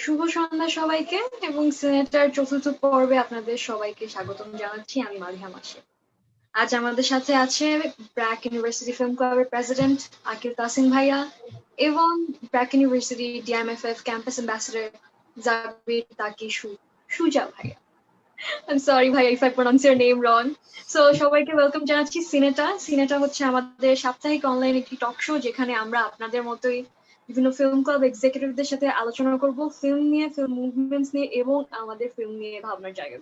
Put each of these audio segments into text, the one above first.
শুভ সন্ধ্যা সবাইকে এবং সিনেটার চতুর্থ পর্বে আপনাদের সবাইকে স্বাগতম জানাচ্ছি। আমি মারিহা মাসি। আজ আমাদের সাথে আছে ব্র্যাক ইউনিভার্সিটি ফিল্ম ক্লাবের প্রেসিডেন্ট আকিল তাসিম ভাইয়া এবং ব্র্যাক ইউনিভার্সিটি ডিএমএফএফ ক্যাম্পাস অ্যাম্বাসেডর জাবির তাকি সুজা ভাইয়া। I'm sorry ভাইয়া if I pronounce your name wrong. So সবাইকে ওয়েলকাম জানাচ্ছি সিনেটা। সিনেটা হচ্ছে আমাদের সাপ্তাহিক অনলাইন একটি টক শো, যেখানে আমরা আপনাদের মতোই বিভিন্ন ফিল্ম ক্লাব এক্সিকিউটিভদের সাথে আলোচনা করব ফিল্ম নিয়ে, ফিল্ম মুভমেন্টস নিয়ে এবং আমাদের ফিল্ম নিয়ে ভাবনার জায়গা।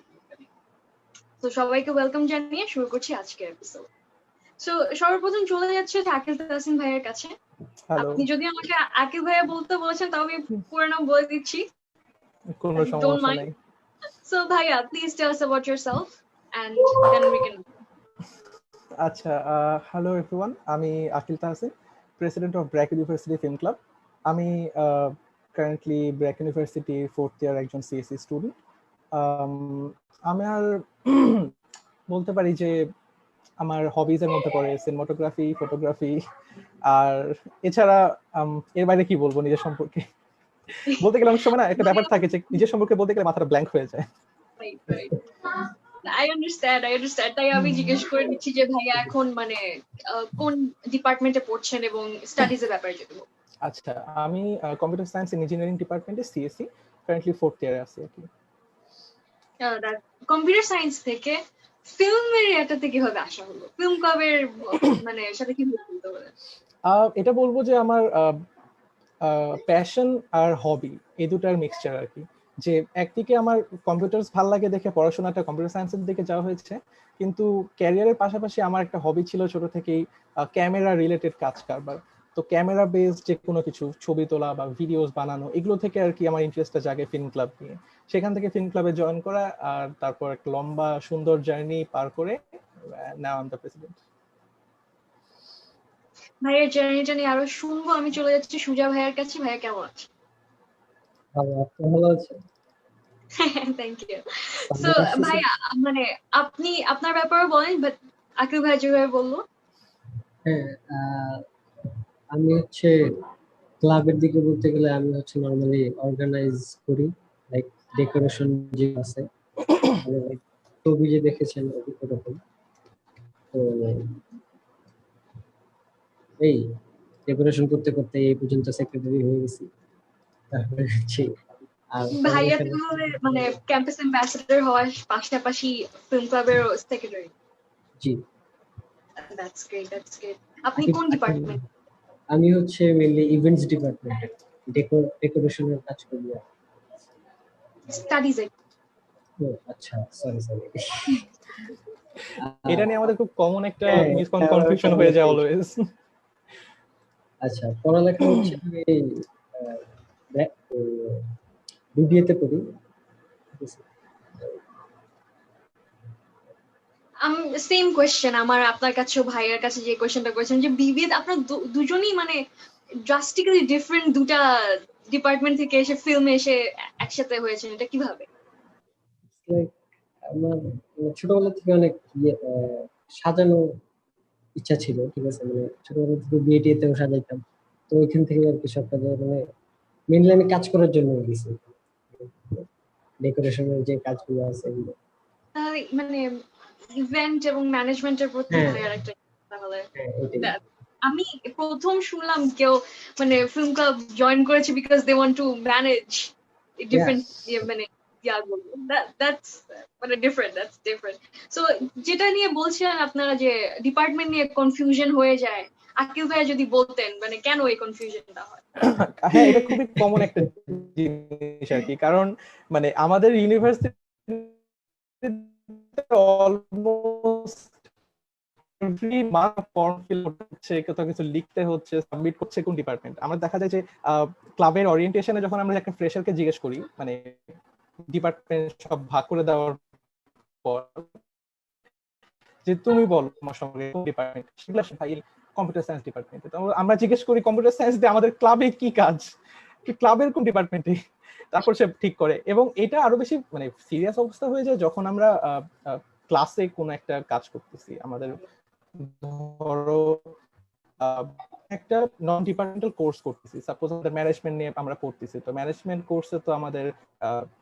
তো সবাইকে ওয়েলকাম জানিয়ে শুরু করছি আজকের এপিসোড। সো সর্বপ্রথম চলে যাচ্ছে আকিল তাসিম ভাইয়ের কাছে। আপনি যদি আমাকে আকিল ভাইয়া বলতে বলেছেন তাও আমি পুরো নাম বলে দিচ্ছি, কোনো সমস্যা নাই। So Bhaiya, please tell us about yourself and then we can. আচ্ছা, হ্যালো এভরিওয়ান, আমি Akil Tahsin, president of BRAC university film club. আমি currently BRAC university fourth year একজন সিএসসি স্টুডেন্ট। আমার বলতে পারি যে আমার হবিজের মধ্যে পড়ে সিনেমাটোগ্রাফি, ফটোগ্রাফি, আর এছাড়া এর বাইরে কি বলবো নিজের সম্পর্কে। বলতে গেলে অনেক সময় না একটা ব্যাপার থাকে যে নিজের সম্পর্কে বলতে গেলে মাথাটা ব্ল্যাঙ্ক হয়ে যায়। I understand. তাই আমি জিজ্ঞেস করে নিচ্ছি যে ভাইয়া এখন মানে কোন ডিপার্টমেন্টে পড়ছেন এবং স্টাডিজের ব্যাপারে যদি বলেন। আচ্ছা, আমি কম্পিউটার সায়েন্স এন্ড ইঞ্জিনিয়ারিং ডিপার্টমেন্টে সিএসসি, কারেন্টলি ফোর্থ ইয়ারে আছি আর কি। কম্পিউটার সায়েন্স থেকে ফিল্মের এটাতে কিভাবে আসা হলো? ফিল্ম ক্লাবের মানে সাথে কিভাবে বলতে পারেন? এটা বলবো যে আমার প্যাশন আর হবি এই দুটার মিক্সচার আর কি। যে একদিকে আমার কম্পিউটার্স ভালো লাগে দেখে পড়াশোনাটা কম্পিউটার সায়েন্সের দিকে যাওয়া হয়েছে, কিন্তু ক্যারিয়ারের পাশাপাশি আমার একটা হবি ছিল ছোট থেকেই ক্যামেরা রিলেটেড কাজ কারবার। তো ক্যামেরা বেসড যে কোনো কিছু ছবি তোলা বা ভিডিওস বানানো, এগুলো থেকে আর কি আমার ইন্টারেস্টটা জাগে ফিল্ম ক্লাব নিয়ে। সেখান থেকে ফিল্ম ক্লাবে জয়েন করা, আর তারপর একটা লম্বা সুন্দর জার্নি পার করে now I am the president. ভাইয়ের জার্নিটা নিয়ে আরো শুনবো। আমি চলে যাচ্ছি সুজা ভাইয়ের কাছে। ভাইয়া কেমন আছে? ভালো আছে। Thank you. সো ভাইয়া মানে আপনি আপনার ব্যাপারে বলেন, বাট আকিল ভাই যেভাবে বললো। হ্যাঁ, আমি হচ্ছে ক্লাবের দিকে বলতে গেলে আমি হচ্ছে নরমালি অর্গানাইজ করি, লাইক ডেকোরেশন যে আছে মানে ছবি যে দেখেছেন ওরকম। তো এই ডেকোরেশন করতে করতে এই পর্যন্ত সেক্রেটারি হয়ে গেছি। তারপরে হচ্ছে ভাইয়া তাহলে মানে ক্যাম্পাস অ্যাম্বাসেডর হওয়ার পাশাপাশি ফিল্ম ক্লাবের secretary. G, that's great, that's great. আপনি কোন ডিপার্টমেন্ট? আমি হচ্ছে মেইনলি ইভেন্টস ডিপার্টমেন্টে ডেকোরেশনের কাজ করি। স্টাডিজ। ও আচ্ছা, সরি। এটা নিয়ে আমাদের খুব কমন একটা মিসকনফিউশন হয়ে যায় অলওয়েজ। আচ্ছা, পড়ালেখা হচ্ছে আমি বিবিএতে পড়ি। সেম কোয়েশ্চেন আমার আপনার কাছেও ভাইয়ের কাছে যে কোয়েশ্চেনটা করেছেন যে বিবিএ আপনার দুজনই মানে ড্রাস্টিক্যালি ডিফারেন্ট দুটা ডিপার্টমেন্ট থেকে এসে ফিল্মে এসে একসাথে হয়েছে, এটা কিভাবে? আমার ছোটবেলা থেকে অনেক সাজানো ইচ্ছা ছিল, ঠিক আছে, মানে ছোটবেলা থেকে বিয়েটিতেও সাজাইতাম। তো ওইখান থেকে আর কি সব কাজে মানে মেইনলি আমি কাজ করার জন্য গেছি, ডেকোরেশনের যে কাজগুলো আছে এগুলো। মানে ইভেন্ট এবং ম্যানেজমেন্টের প্রতি ভাইয়ার একটা তাহলে আমি প্রথম শুনলাম কেউ মানে ফিল্ম ক্লাব জয়েন করেছে because they want to manage different মানে that's মানে ডিফারেন্ট। সো যেটা নিয়ে বলছিলেন আপনারা যে ডিপার্টমেন্ট নিয়ে কনফিউশন হয়ে যায়, আকিল ভাইয়া যদি বলতেন মানে কেন এই কনফিউশনটা হয়? হ্যাঁ, এটা খুবই কমন একটা জিনিস আর কি, কারণ মানে আমাদের university almost every month form fill হচ্ছে, কোথাও কিছু লিখতে হচ্ছে, সাবমিট করছে কোন ডিপার্টমেন্ট। আমরা দেখা যায় যে ক্লাবের ওরিয়েন্টেশনে যখন আমরা একটা ফ্রেশারকে জিজ্ঞেস করি মানে ডিপার্টমেন্ট সব ভাগ করে দেওয়ার পর যে তুমি বলো তোমার সঙ্গে কোন ডিপার্টমেন্ট, সেগুলো ভাই কম্পিউটার সায়েন্স ডিপার্টমেন্টে। তো আমরা জিজ্ঞেস করি কম্পিউটার সায়েন্স দিয়ে আমাদের ক্লাবে কি কাজ, ক্লাবের কোন ডিপার্টমেন্টে, তারপর সে ঠিক করে। এবং এটা আরো বেশি মানে সিরিয়াস অবস্থা হয়ে যায় যখন আমরা ক্লাসে কোনো একটা কাজ করতেছি। আমাদের ধরো একটা নন ডিপার্টমেন্টাল কোর্স করতেছি, সাপোজ আমাদের ম্যানেজমেন্ট নিয়ে আমরা পড়তেছি, তো ম্যানেজমেন্ট কোর্সে তো আমাদের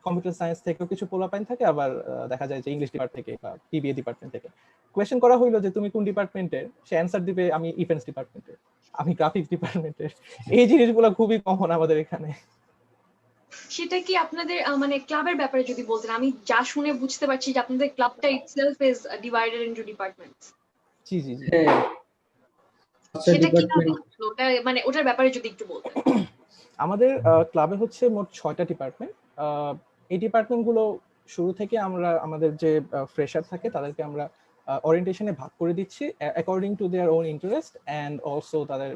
কম্পিউটার সায়েন্স থেকেও কিছু পোলাপাইন থাকে, আবার দেখা যায় যে ইংলিশ ডিপার্টমেন্ট থেকে বা পিবিএ ডিপার্টমেন্ট থেকে। কোয়েশ্চেন করা হইলো যে তুমি কোন ডিপার্টমেন্টের, সে অ্যান্সার দিবে আমি ইভেন্টস ডিপার্টমেন্টের, আমি গ্রাফিক্স ডিপার্টমেন্টের। এই জিনিসগুলো খুবই কমন আমাদের এখানে। সেটা কি আপনাদের মানে ক্লাবের ব্যাপারে যদি বলতেন, আমি যা শুনে বুঝতে পারছি যে আপনাদের ক্লাবটা itself is divided into departments. জি জি জি। হ্যাঁ, সেটা কিভাবে ওটা মানে ওটার ব্যাপারে যদি একটু বলতেন। আমাদের ক্লাবে হচ্ছে মোট 6টা ডিপার্টমেন্ট। এই ডিপার্টমেন্টগুলো শুরু থেকে আমরা আমাদের যে ফ্রেশার থাকে তাদেরকে আমরা ওরিয়েন্টেশনে ভাগ করে দিচ্ছি according to their own interest and also তাদের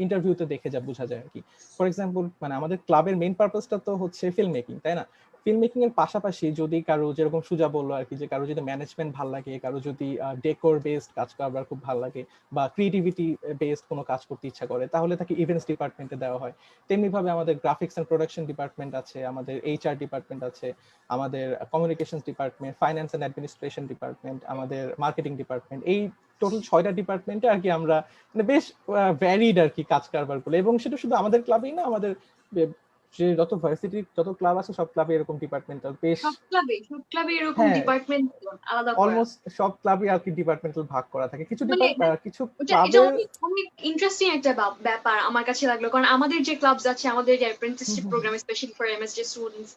ইন্টারভিউতে দেখে যা বোঝা যায় আর কি। ফর এক্সাম্পল, মানে আমাদের ক্লাবের মেইন পারপাসটা তো হচ্ছে ফিল্ম মেকিং, তাই না? ফিল্ম মেকিং এর পাশাপাশি যদি কারো, যেরকম সুজা বললো আর কি, যে কারো যদি ম্যানেজমেন্ট ভালো লাগে, কারো যদি ডেকোর বেসড কাজ করার খুব ভালো লাগে, বা ক্রিয়েটিভিটি বেসড কোনো কাজ করতে ইচ্ছা করে, তাহলে তাকে ইভেন্টস ডিপার্টমেন্টে দেওয়া হয়। তেমনি ভাবে আমাদের গ্রাফিক্স এন্ড প্রোডাকশন ডিপার্টমেন্ট আছে, আমাদের এইচআর ডিপার্টমেন্ট আছে, আমাদের communications department, finance and administration department, আমাদের মার্কেটিং ডিপার্টমেন্ট। এই টোটাল 6টা ডিপার্টমেন্টে আর কি আমরা মানে বেশ ভ্যারিড আর কি কাজ কারবার গুলো। এবং সেটা শুধু আমাদের ক্লাবেই না, আমাদের যে যত ভার্সিটি যত ক্লাব আছে সব ক্লাবে এরকম ডিপার্টমেন্টাল বেশ। সব ক্লাবে এরকম হ্যাঁ, ডিপার্টমেন্ট আলাদা করা। অলমোস্ট সব ক্লাবে আর কি ডিপার্টমেন্টাল ভাগ করা থাকে। কিছু মানে কিছু এটা ক্লাবের অনেক অনেক ইন্টারেস্টিং একটা ব্যাপার আমার কাছে লাগলো, কারণ আমাদের যে ক্লাবস আছে, আমাদের যে apprenticeship programme specially for MSG students,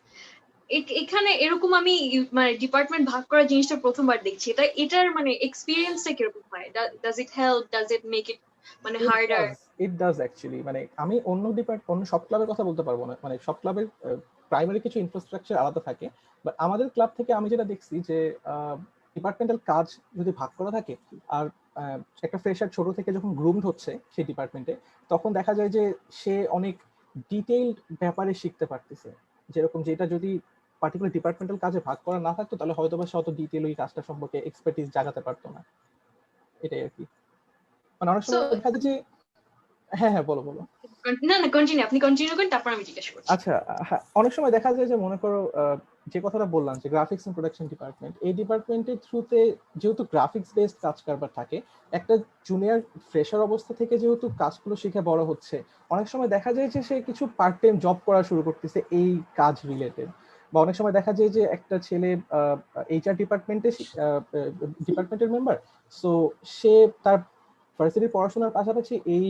এখানে এরকম আমি মানে ডিপার্টমেন্ট ভাগ করা জিনিসটা প্রথমবার দেখছি। এটার মানে এক্সপিরিয়েন্সটা কিরকম হয়? Does it help, does it make it মানে হার্ডার? It does actually. মানে আমি অন্য সব ক্লাবের কথা বলতে পারবো না, মানে সব ক্লাবের প্রাইমারি কিছু ইনফ্রাস্ট্রাকচার আলাদা থাকে, বাট আমাদের ক্লাব থেকে আমি যেটা দেখছি যে ডিপার্টমেন্টাল কাজ যদি ভাগ করা থাকে, আর একটা ফ্রেশার ছোট থেকে যখন গ্রুমড হচ্ছে সেই ডিপার্টমেন্টে, তখন দেখা যায় যে সে অনেক ডিটেইলড ব্যাপারে শিখতে পারতেছে। যেরকম যেটা যদি পার্টিকুলার ডিপার্টমেন্টাল কাজে ভাগ করা না থাকতো, তাহলে হয়তো বা সে অত ডিটেইল ওই কাজটা সম্পর্কে এক্সপার্টিস জাগাতে পারতো না। এটাই আর কি। মানে অনেক সো সময় দেখা যায় যে, হ্যাঁ হ্যাঁ বলো বলো। না না, কন্টিনিউ, আপনি কন্টিনিউ করেন, তারপর আমি জিজ্ঞাসা করছি। আচ্ছা, হ্যাঁ, অনেক সময় দেখা যায় যে মনে করো যে কথাটা বললাম যে গ্রাফিক্স এন্ড প্রোডাকশন ডিপার্টমেন্ট, এই ডিপার্টমেন্টের থ্রুতে যেহেতু গ্রাফিক্স বেসড কাজ কারবার থাকে, একটা জুনিয়র ফ্রেশার অবস্থা থেকে যেহেতু কাজগুলো শিখে বড় হচ্ছে, অনেক সময় দেখা যায় যে সে কিছু পার্ট টাইম জব করা শুরু করতেছে এই কাজ রিলেটেড। বা অনেক সময় দেখা যায় যে একটা ছেলে এইচআর ডিপার্টমেন্টের মেম্বার, সো সে তার ভার্সিটির পড়াশোনার পাশাপাশি এই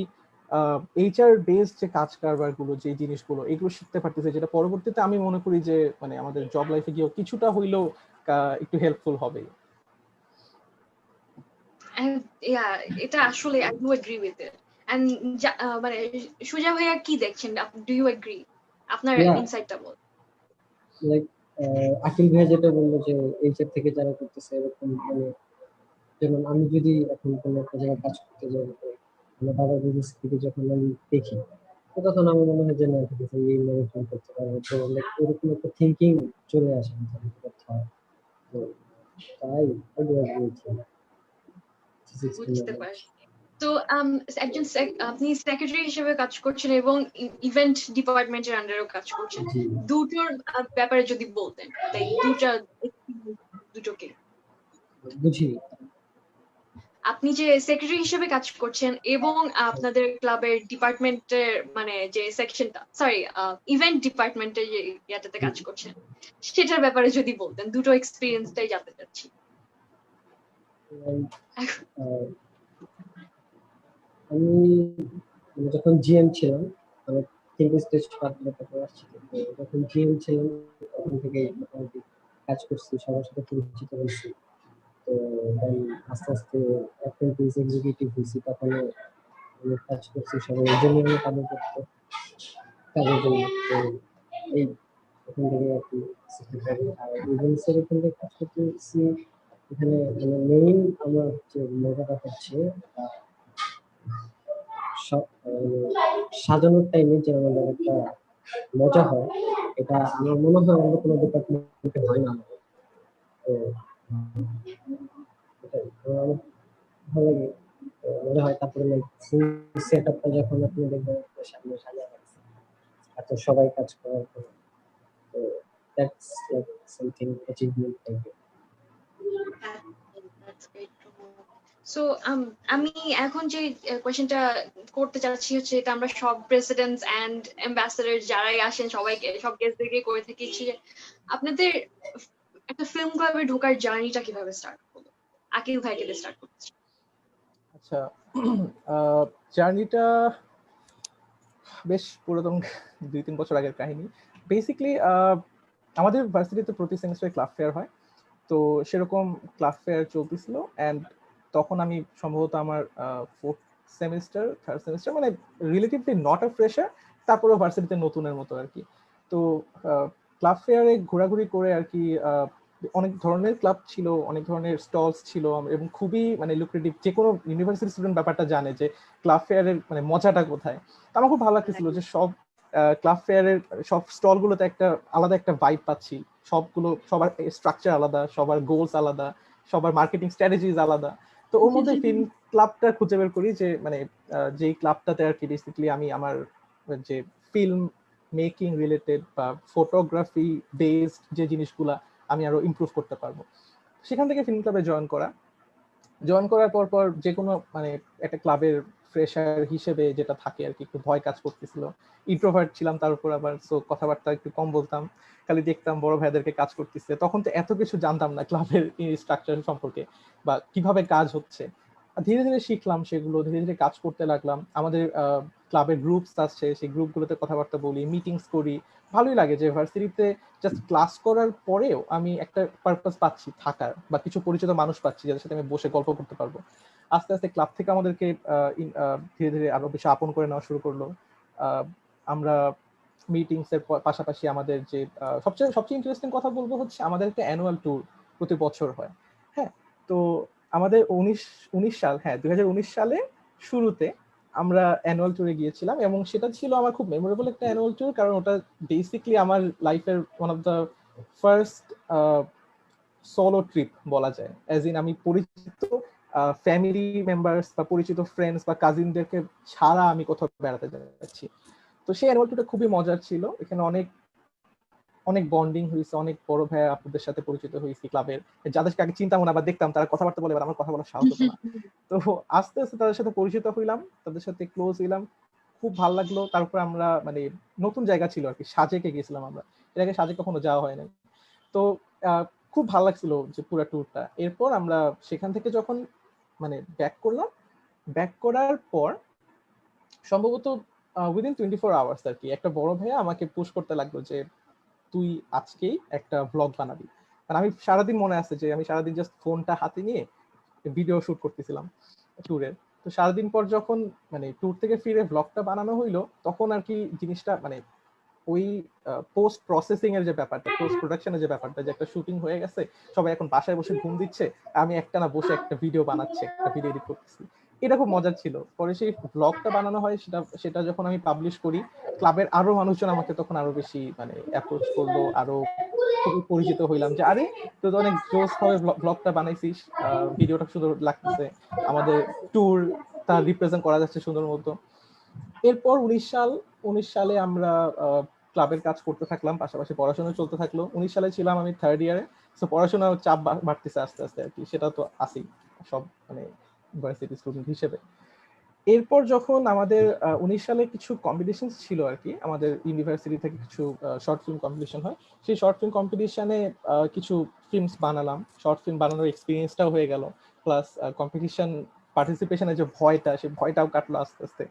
এইচআর বেসড যে কাজ কারবার গুলো, যে জিনিসগুলো এগুলো শিখতে পারতেছে, যেটা পরবর্তীতে আমি মনে করি যে মানে আমাদের জব লাইফে গিয়েও কিছুটা হইলেও একটু হেল্পফুল হবে। এটা আসলে I do agree with it. And মানে সুজা ভাইয়া কি দেখছেন, ডু ইউ এগ্রি? আপনার ইনসাইটটা বল। লাইক আকিল ভাই যেটা বললো যে এইচআর থেকে যারা করতেছে এরকম, মানে যেমন আমি যদি এখন কোনো একটা জায়গায় কাজ করতে যাই, আমার দাদা দিদির থেকে যখন আমি দেখি, তো তখন আমার মনে হয় যে না, ঠিক আছে, এই ম্যানেজমেন্ট করতে পারবো। তো লাইক এরকম একটা থিঙ্কিং চলে আসে মাথায়, করতে হয়। তো তাই বুঝতে পারছি। তো একজন আপনি সেক্রেটারি হিসেবে কাজ করছেন এবং ইভেন্ট ডিপার্টমেন্টের আন্ডারেও কাজ করছেন। জি, দুটোর ব্যাপারে যদি বলতেন, তাই দুটোকে। বুঝি। আপনি যে সেক্রেটারি হিসেবে কাজ করছেন এবং আপনাদের ক্লাবের ডিপার্টমেন্টের মানে যে সেকশনটা, সরি, ইভেন্ট ডিপার্টমেন্টের যে ইয়াটাতে কাজ করছেন, সেটার ব্যাপারে যদি বলতেন, দুটো এক্সপিরিয়েন্সটাই জানতে চাচ্ছি। আমি যখন জিএম ছিলাম, আমি তিনটে স্টেজ পার করে তারপর আসছি। তো যখন জিএম ছিলাম তখন থেকে মোটামুটি কাজ করছি, সবার সাথে পরিচিত হয়েছি। তো তাই আস্তে আস্তে অ্যাপ্রেন্টিস এক্সিকিউটিভ হয়েছি, তখন আমি কাজ করছি সবাই জেনুইনলি কাজ করতে কাজের জন্য। তো এই ওখান থেকে আর কি সেক্রেটারি আর ইভেন্টসের ওখান থেকে কাজ করতেছি। এখানে মানে মেইন আমার হচ্ছে মজাটা হচ্ছে সাজানোর টাইমে যে আমাদের একটা মজা হয়, এটা আমার মনে হয় অন্য কোনো ডিপার্টমেন্টে হয় না। তো এটাই আমার ভালো লাগে, মনে হয়। তারপরে সেট আপটা যখন আপনি দেখবেন সামনে সাজা রাখছে, এত সবাই কাজ করার পর, তো দ্যাটস লাইক সামথিং অ্যাচিভমেন্ট টাইপের। সো আমি এখন যে কোয়েশ্চেনটা করতে চাচ্ছি হচ্ছে, এটা আমরা সব প্রেসিডেন্টস এন্ড অ্যাম্বাসেডর যারাই আসেন সবাইকে, সব গেস্টদেরকে করে থাকি যে আপনাদের একটা ফিল্ম ক্লাবে ঢোকার জার্নিটা কিভাবে স্টার্ট হলো? আকিল ভাইকে দিয়ে স্টার্ট করছি। আচ্ছা, জার্নিটা বেশ পুরাতন, 2-3 বছর আগের কাহিনী। বেসিক্যালি আমাদের ভার্সিটিতে প্রতি সেমিস্টারে ক্লাব ফেয়ার হয়, তো সেরকম ক্লাব ফেয়ার চলতেছিল। অ্যান্ড তখন আমি সম্ভবত আমার 4th সেমিস্টার 3rd সেমিস্টার, মানে রিলেটিভলি নট আ ফ্রেশার, তারপরেও ভার্সিটিতে নতুনের মতো আর কি। তো ক্লাব ফেয়ারে ঘোরাঘুরি করে আর কি অনেক ধরনের ক্লাব ছিল, অনেক ধরনের স্টলস ছিল, এবং খুবই মানে লুক্রেটিভ। যে কোনো ইউনিভার্সিটি স্টুডেন্ট ব্যাপারটা জানে যে ক্লাব ফেয়ারের মানে মজাটা কোথায়। তো আমার খুব ভালো লাগতেছিল যে সব ক্লাব ফেয়ারের সব স্টলগুলোতে একটা আলাদা একটা ভাইব পাচ্ছি। সবগুলো, সবার স্ট্রাকচার আলাদা, সবার গোলস আলাদা, সবার মার্কেটিং স্ট্র্যাটেজিজ আলাদা। তো ওর মধ্যে ফিল্ম ক্লাবটা খুঁজে বের করি, যে মানে যেই ক্লাবটাতে আর কি বেসিক্যালি আমি আমার যে ফিল্ম মেকিং রিলেটেড বা ফটোগ্রাফি বেসড যে জিনিসগুলা আমি আরো ইমপ্রুভ করতে পারবো। সেখান থেকে ফিল্ম ক্লাবে জয়েন করার পর যে কোনো মানে একটা ক্লাবের ফ্রেশার হিসেবে যেটা থাকে আর কি, একটু ভয় কাজ করতেছিল। ইন্ট্রোভার্ট ছিলাম তার উপর আবার, সো কথাবার্তা একটু কম বলতাম, খালি দেখতাম বড় ভাইদেরকে কাজ করতেছে। তখন তো এত কিছু জানতাম না ক্লাবের স্ট্রাকচার সম্পর্কে বা কিভাবে কাজ হচ্ছে। ধীরে ধীরে শিখলাম সেগুলো, ধীরে ধীরে কাজ করতে লাগলাম। আমাদের ক্লাবের গ্রুপস আছে, সেই গ্রুপগুলোতে কথাবার্তা বলি, মিটিংস করি। ভালোই লাগে যে ভার্সিটিতে জাস্ট ক্লাস করার পরেও আমি একটা পারপাস পাচ্ছি থাকার, বা কিছু পরিচিত মানুষ পাচ্ছি যাদের সাথে আমি বসে গল্প করতে পারবো। আস্তে আস্তে ক্লাব থেকে আমাদেরকে ধীরে ধীরে আরো বেশি আপন করে নেওয়া শুরু করলো। আমরা মিটিংস এর পাশাপাশি আমাদের যে সবচেয়ে ইন্টারেস্টিং কথা বলবো হচ্ছে আমাদের একটা অ্যানুয়াল ট্যুর প্রতি বছর হয়। হ্যাঁ, তো আমাদের 2019 সালে শুরুতে আমরা অ্যানুয়াল ট্যুরে গিয়েছিলাম, এবং সেটা ছিল আমার খুব মেমোরেবল একটা অ্যানুয়াল ট্যুর, কারণ ওটা বেসিক্যালি আমার লাইফের one of the first solo trip বলা যায়। অ্যাজ ইন আমি পরিচিত ফ্যামিলি মেম্বার্স বা পরিচিত ফ্রেন্ডস বা কাজিনদেরকে ছাড়া আমি কোথাও বেড়াতে যাচ্ছি। তো সেই অ্যানুয়াল ট্যুরটা খুবই মজার ছিল। এখানে অনেক অনেক বন্ডিং হয়েছে, অনেক বড় ভাই আপুদের সাথে পরিচিত হয়েছি ক্লাবের, যাদেরকে আগে চিন্তাম না বা দেখতাম তারা কথাবার্তা বলে, এবার আমার কথা বলার সাহস হতো না। তো আস্তে আস্তে তাদের সাথে পরিচিত হইলাম, তাদের সাথে ক্লোজ হইলাম, খুব ভালো লাগলো। তারপর আমরা মানে নতুন জায়গা ছিল আর কি, সাজেকে গেছিলাম আমরা, এর আগে সাজেক কখনো যাওয়া হয় নাই। তো খুব ভালো লাগছিল যে পুরো ট্যুরটা। এরপর আমরা সেখান থেকে যখন মানে ব্যাক করার পর সম্ভবত উইদিন 24 আওয়ার্স আর কি, একটা বড় ভাইয়া আমাকে পুশ করতে লাগলো যে তুই আজকেই একটা ব্লগ বানাবি। কারণ আমি সারাদিন, মনে আছে যে আমি সারাদিন জাস্ট ফোনটা হাতে নিয়ে ভিডিও শুট করতেছিলাম ট্যুরের। তো সারাদিন পর যখন মানে ট্যুর থেকে ফিরে ব্লগটা বানানো হইলো, তখন আর কি জিনিসটা মানে ওই পোস্ট প্রসেসিং এর যে ব্যাপারটা, পোস্ট প্রোডাকশনের যে ব্যাপারটা, যে একটা শুটিং হয়ে গেছে, সবাই এখন বাসায় বসে ঘুম দিচ্ছে, আমি একটানা বসে একটা ভিডিও বানাচ্ছি, একটা ভিডিও এডিট করতেছি, এটা খুব মজার ছিল। পরে সেই ব্লগটা বানানো হয়, সেটা যখন আমি পাবলিশ করি, ক্লাবের আরো মানুষজন আমাকে তখন আরো বেশি মানে অ্যাপ্রোচ করলো, আরো খুবই পরিচিত হইলাম যে আরে তুই তো অনেক জোস ভাবে ব্লগটা বানাইছিস, ভিডিওটা সুন্দর লাগতেছে, আমাদের ট্যুর তা রিপ্রেজেন্ট করা যাচ্ছে সুন্দর মতো। এরপর 19 সালে আমরা ক্লাবের কাজ করতে থাকলাম, পাশাপাশি পড়াশোনা চলতে থাকলো। 19 সালে ছিলাম আমি 3rd ইয়ারে, তো পড়াশোনার চাপ বাড়তেছে আস্তে আস্তে আর কি, সেটা তো আছেই সব মানে ইউনিভার্সিটি স্টুডেন্ট হিসেবে। এরপর যখন আমাদের 19 সালে কিছু কম্পিটিশন ছিল আর কি, আমাদের ইউনিভার্সিটি থেকে কিছু শর্ট ফিল্ম কম্পিটিশন হয়, সেই শর্ট ফিল্ম কম্পিটিশনে কিছু ফিল্মস বানালাম, শর্ট ফিল্ম বানানোর এক্সপিরিয়েন্সটাও হয়ে গেল, প্লাস কম্পিটিশন পার্টিসিপেশনের যে ভয়টা, সেই ভয়টাও কাটলো আস্তে আস্তে।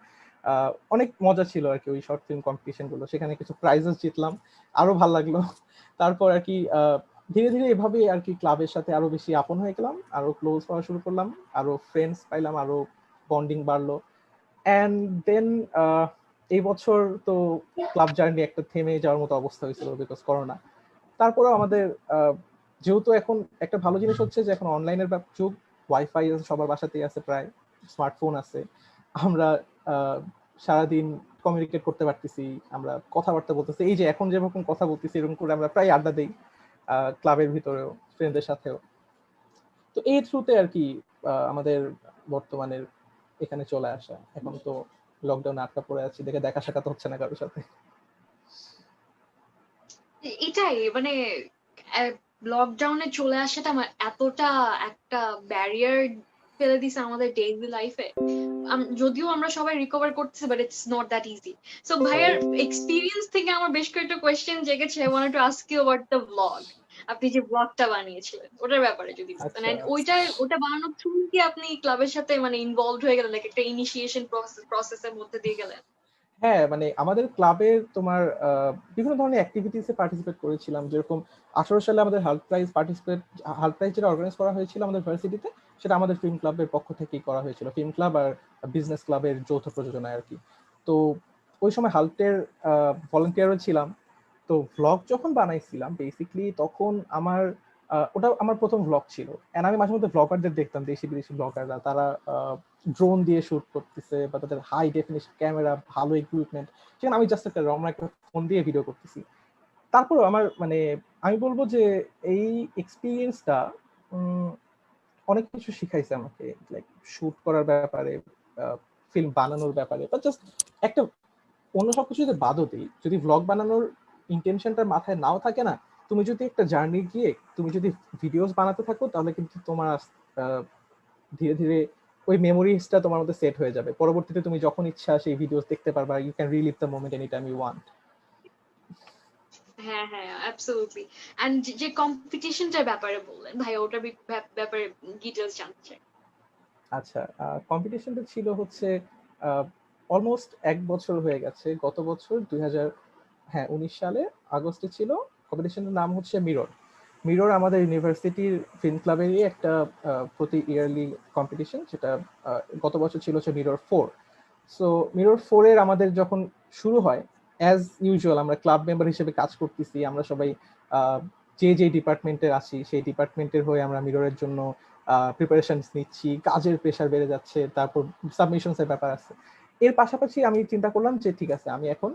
অনেক মজা ছিল আর কি ওই শর্ট ফিল্ম কম্পিটিশন গুলো, সেখানে কিছু প্রাইজেস জিতলাম, আরো ভালো লাগলো। তারপর আর কি ধীরে ধীরে এভাবে আর কি ক্লাবের সাথে আরো বেশি আপন হয়ে গেলাম, আরো ক্লোজ হওয়া শুরু করলাম, আরো ফ্রেন্ডস পাইলাম, আরো বন্ডিং বাড়লো। অ্যান্ড দেন এই বছর তো ক্লাব জার্নি একটা থেমে যাওয়ার মতো অবস্থা হয়েছিল বিকজ করোনা। তারপরেও আমাদের যেহেতু এখন একটা ভালো জিনিস হচ্ছে যে এখন অনলাইনের যুগ, ওয়াইফাই সবার বাসাতেই আছে, প্রায় স্মার্টফোন আছে, আমরা সারাদিন কমিউনিকেট করতে পারতেছি, আমরা কথাবার্তা বলতেছি, এই যে এখন যেরকম কথা বলতেছি এরকম করে আমরা প্রায় আড্ডা দিই ক্লাবের ভিতরেও, ফ্রেন্ডদের সাথেও। তো এই থ্রুতে আর কি আমাদের বর্তমানের এখানে চলে আসা। এখন তো লকডাউনে আটকা পড়ে আছি, দেখে দেখা সাক্ষাৎ হচ্ছে না কারোর সাথে। এটাই মানে লকডাউনে চলে আসাটা আমার এতটা একটা ব্যারিয়ার ফেলে দিছে আমাদের ডেইলি লাইফে। যদিও আমরা সবাই রিকভার করতেছি, but it's not that easy. So ভাইয়ার এক্সপিরিয়েন্স থেকে আমার বেশ কয়েকটা কোয়েশ্চেন জেগেছে। I want to ask you about the blog. আপনি যে ব্লগটা বানিয়েছিলেন ওটার ব্যাপারে যদি বলতেন, আচ্ছা, এন্ড ওটা বানানোর থ্রু কি আপনি ক্লাবের সাথে মানে ইনভলভ হয়ে গেলেন, লাইক একটা ইনিশিয়েশন প্রসেসের মধ্যে দিয়ে গেলেন? হ্যাঁ মানে আমাদের ক্লাবের তোমার বিভিন্ন ধরনের অ্যাক্টিভিটিসে পার্টিসিপেট করেছিলাম। যেরকম 18 সালে আমাদের হাল্ট প্রাইজ যেটা অর্গানাইজ করা হয়েছিল আমাদের ভার্সিটিতে, সেটা আমাদের ফিল্ম ক্লাবের পক্ষ থেকেই করা হয়েছিল, ফিল্ম ক্লাব আর বিজনেস ক্লাবের যৌথ প্রযোজনায় আর কি। তো ওই সময় হাল্টের ভলান্টিয়ারও ছিলাম। তো ভ্লগ যখন বানাইছিলাম বেসিক্যালি তখন আমার ওটা আমার প্রথম ভ্লগ ছিল। এন্ড আমি মাঝে মধ্যে ভ্লগারদের দেখতাম, দেশি বিদেশি ভ্লগাররা, তারা ড্রোন দিয়ে শুট করতেছে বা তাদের হাই ডেফিনিশন ক্যামেরা, ভালো ইকুইপমেন্ট, সেখানে আমি জাস্ট একটা ফোন দিয়ে ভিডিও করতেছি। তারপরও আমার মানে আমি বলবো যে এই এক্সপিরিয়েন্সটা অনেক কিছু শিখাইছে আমাকে, লাইক শুট করার ব্যাপারে, ফিল্ম বানানোর ব্যাপারে, বা জাস্ট একটা অন্য সবকিছু যদি বাদও দিই, যদি ভ্লগ বানানোর ইন্টেনশনটা মাথায় নাও থাকে না, তুমি যদি একটা জার্নি গিয়ে তুমি যদি ভিডিওস বানাতে থাকো, তাহলে কিন্তু তোমার ধীরে ধীরে ওই মেমোরিজটা তোমার মধ্যে সেট হয়ে যাবে। পরবর্তীতে তুমি যখন ইচ্ছা সেই ভিডিওস দেখতে পারবা, you can relive the moment any time you want. হ্যাঁ হ্যাঁ অ্যাবসলিউটলি। এন্ড যে কম্পিটিশনটার ব্যাপারে বললেন ভাই, ওটার ব্যাপারে ডিটেইলস জানতে চাই। আচ্ছা, কম্পিটিশনটা ছিল হচ্ছে অলমোস্ট 1 বছর হয়ে গেছে, গত বছর 2019 সালে আগস্টে ছিল। কম্পিটিশনের নাম হচ্ছে মিরর। মিরর আমাদের ইউনিভার্সিটির ফিল্ম ক্লাবেরই একটা প্রতি ইয়ারলি কম্পিটিশন, যেটা গত বছর ছিল হচ্ছে মিরর 4। সো মিরর 4 এর আমাদের যখন শুরু হয়, অ্যাজ ইউজুয়াল আমরা ক্লাব মেম্বার হিসেবে কাজ করতেছি, আমরা সবাই যে ডিপার্টমেন্টের আছি সেই ডিপার্টমেন্টের হয়ে আমরা মিররের জন্য প্রিপারেশন নিচ্ছি, কাজের প্রেশার বেড়ে যাচ্ছে, তারপর সাবমিশনস এর ব্যাপার আছে। এর পাশাপাশি আমি চিন্তা করলাম যে ঠিক আছে, আমি এখন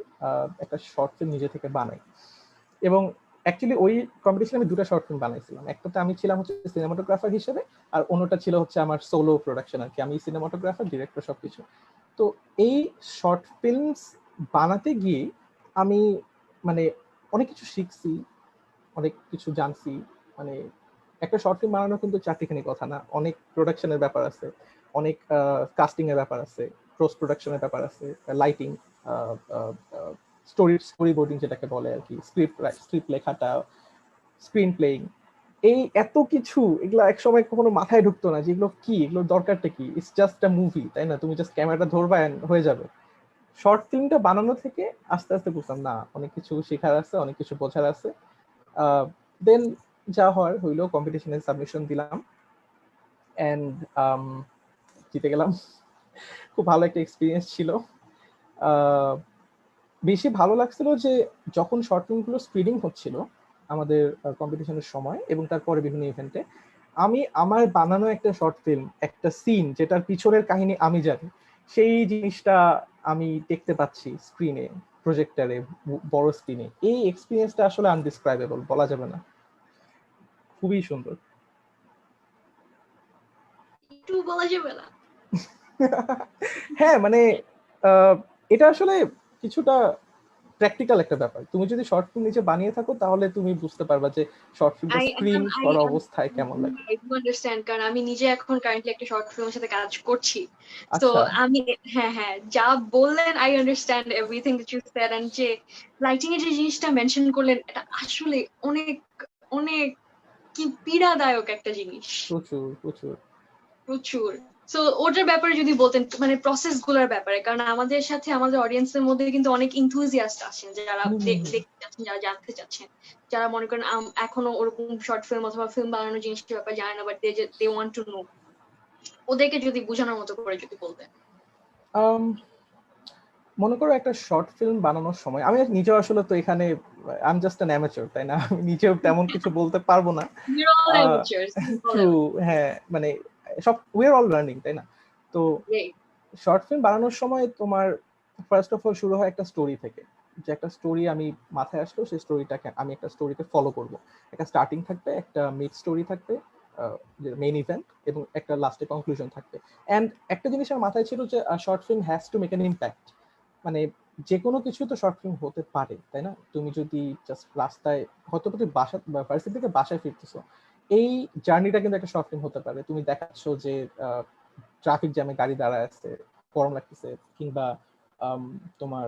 একটা শর্ট ফিল্ম নিজে থেকে বানাই। এবং অ্যাকচুয়ালি ওই কম্পিটিশনে আমি 2টা শর্ট ফিল্ম বানাইছিলাম। একটাতে আমি ছিলাম হচ্ছে সিনেমাটোগ্রাফার হিসেবে, আর অন্যটা ছিল হচ্ছে আমার সোলো প্রোডাকশন আর কি, আমি সিনেমাটোগ্রাফার, ডিরেক্টর সবকিছু। তো এই শর্ট ফিল্মস বানাতে গিয়ে আমি মানে অনেক কিছু শিখছি, অনেক কিছু জানছি। মানে একটা শর্ট ফিল্ম বানানো কিন্তু চারটিখানি কথা না, অনেক প্রোডাকশনের ব্যাপার আছে, অনেক কাস্টিং এর ব্যাপার আছে, পোস্ট প্রোডাকশনের ব্যাপার আছে, লাইটিং, স্টোরি বোর্ডিং যেটাকে বলে আর কি, স্ক্রিপ্ট লেখাটা, স্ক্রিন প্লেইং, এই এত কিছু, এগুলো একসময় কখনো মাথায় ঢুকতো না যে এগুলো কি, এগুলোর দরকারটা কি। ইটস জাস্ট আ মুভি, তাই না? তুমি জাস্ট ক্যামেরাটা ধরবা হয়ে যাবে। শর্ট ফিল্মটা বানানো থেকে আস্তে আস্তে বুঝলাম না, অনেক কিছু শেখার আছে, অনেক কিছু বোঝার আছে। দেন যা হয় হইলো, কম্পিটিশনে সাবমিশন দিলাম এন্ড জিতে গেলাম। খুব ভালো একটা এক্সপিরিয়েন্স ছিল। বেশি ভালো লাগছিল যে যখন শর্ট ফিল্মগুলো স্ক্রিনিং হচ্ছিল আমাদের কম্পিটিশনের সময় এবং তারপরে বিভিন্ন ইভেন্টে, আমি আমার বানানো একটা শর্ট ফিল্ম, একটা সিন যেটার পিছনের কাহিনী আমি জানি, সেই জিনিসটা আমি দেখতে পাচ্ছি স্ক্রিনে, প্রজেক্টরে, বড় স্ক্রিনে। এই এক্সপিরিয়েন্সটা আসলে আনডিসক্রাইবেবল, বলা যাবে না, খুবই সুন্দর। একটু বলা যাবে না? হ্যাঁ মানে এটা আসলে কিছুটা প্র্যাকটিক্যাল একটা ব্যাপার। তুমি যদি শর্ট ফিল্ম নিজে বানিয়ে থাকো তাহলে তুমি বুঝতে পারবা যে শর্ট ফিল্মটা স্ক্রিন করা অবস্থায় কেমন লাগে। I do understand, কারণ আমি নিজে এখন কারেন্টলি একটা শর্ট ফিল্মের সাথে কাজ করছি। তো আচ্ছা, আমি হ্যাঁ হ্যাঁ যা বললেন I understand everything that you said. And যে লাইটিং এর যে জিনিসটা মেনশন করলেন, এটা আসলে অনেক অনেক কি পীড়াদায়ক একটা জিনিস, প্রচুর প্রচুর। প্রচুর। সো ওটার ব্যাপারে যদি বলতেন, মানে প্রসেস গুলোর ব্যাপারে, কারণ আমাদের সাথে আমাদের অডিয়েন্সের মধ্যে কিন্তু অনেক ইনথুজিয়াস্ট আছেন যারা দেখতে চাচ্ছেন, যারা জানতে চাচ্ছেন, যারা মনে করেন এখনো ওরকম শর্ট ফিল্ম অথবা ফিল্ম বানানোর জিনিসটার ব্যাপারে জানে না, but they want to know. ওদেরকে যদি বোঝানোর মতো করে যদি বলতেন। মনে করো একটা শর্ট ফিল্ম বানানোর সময়, আমি নিজেও আসলে তো এখানে I am just an amateur, তাই না? আমি নিজেও তেমন কিছু বলতে পারবো না। We're all amateurs. ট্রু, হ্যাঁ মানে সব উই আর অল লার্নিং, তাই না? তো Right. শর্ট ফিল্ম বানানোর সময় তোমার ফার্স্ট অফ অল শুরু হয় একটা স্টোরি থেকে, যে একটা স্টোরি আমি মাথায় আসলো, সেই স্টোরিটাকে আমি একটা স্টোরিতে ফলো করব। একটা স্টার্টিং থাকবে, একটা মিড স্টোরি থাকবে, মেইন ইভেন্ট, এবং একটা লাস্টে কনক্লুশন থাকবে। এন্ড একটা জিনিস আমার মাথায় ছিল যে short film has to make an impact. মানে যে কোনো কিছু তো শর্ট ফিল্ম হতে পারে, তাই না? তুমি যদি জাস্ট রাস্তায়, হয়তো তুমি বাসা ভার্সিটি থেকে বাসায় ফিরতেছো, এই জার্নিটা কিন্তু একটা শর্ট ফিল্ম হতে পারে। তুমি দেখাচ্ছ যে ট্রাফিক জ্যামে গাড়ি দাঁড়ায় আছে, গরম লাগতেছে, কিংবা তোমার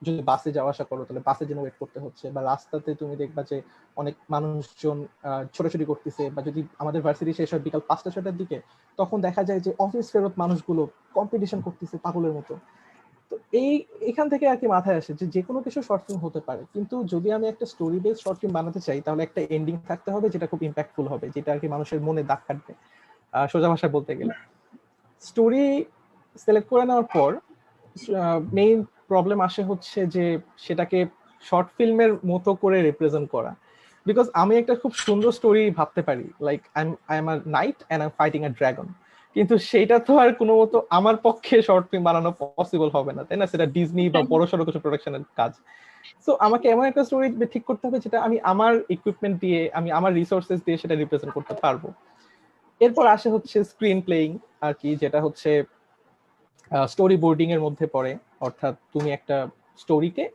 যদি বাসে যাওয়া আসা করো তাহলে বাসের জন্য ওয়েট করতে হচ্ছে, বা রাস্তাতে তুমি দেখবা যে অনেক মানুষজন ছোটাছুটি করতেছে, বা যদি আমাদের ভার্সিটি শেষ হয় বিকাল 5টা-6টার দিকে, তখন দেখা যায় যে অফিস ফেরত মানুষগুলো কম্পিটিশন করতেছে পাগলের মতো। তো এখান থেকে আর কি মাথায় আসে যে কোনো কিছু শর্ট ফিল্ম হতে পারে, কিন্তু যদি আমি একটা স্টোরি বেস শর্ট ফিল্ম বানাতে চাই তাহলে একটা এন্ডিং থাকতে হবে যেটা খুব ইম্প্যাক্টফুল হবে, যেটা আর কি মানুষের মনে দাগ কাটবে। সোজা ভাষায় বলতে গেলে স্টোরি সিলেক্ট করে নেওয়ার পর মেইন প্রবলেম আসে হচ্ছে যে সেটাকে শর্ট ফিল্মের মতো করে রিপ্রেজেন্ট করা। বিকজ আমি একটা খুব সুন্দর স্টোরি ভাবতে পারি, like I am a knight and I am fighting a dragon, কিন্তু সেটা তো আর কোনো মতো আমার পক্ষে শর্ট ফিল্ম বানানো পসিবল হবে না, তাই না? সেটা ডিজনি বা বড়সড় কিছু প্রোডাকশনের কাজ। সো আমাকে এমন একটা স্টোরি ঠিক করতে হবে যেটা আমি আমার ইকুইপমেন্ট দিয়ে, আমি আমার রিসোর্সেস দিয়ে সেটা রিপ্রেজেন্ট করতে পারবো। এরপর আসে হচ্ছে স্ক্রিন প্লেইং আর কি, যেটা হচ্ছে স্টোরি বোর্ডিং এর মধ্যে পড়ে। অর্থাৎ তুমি একটা স্টোরিকে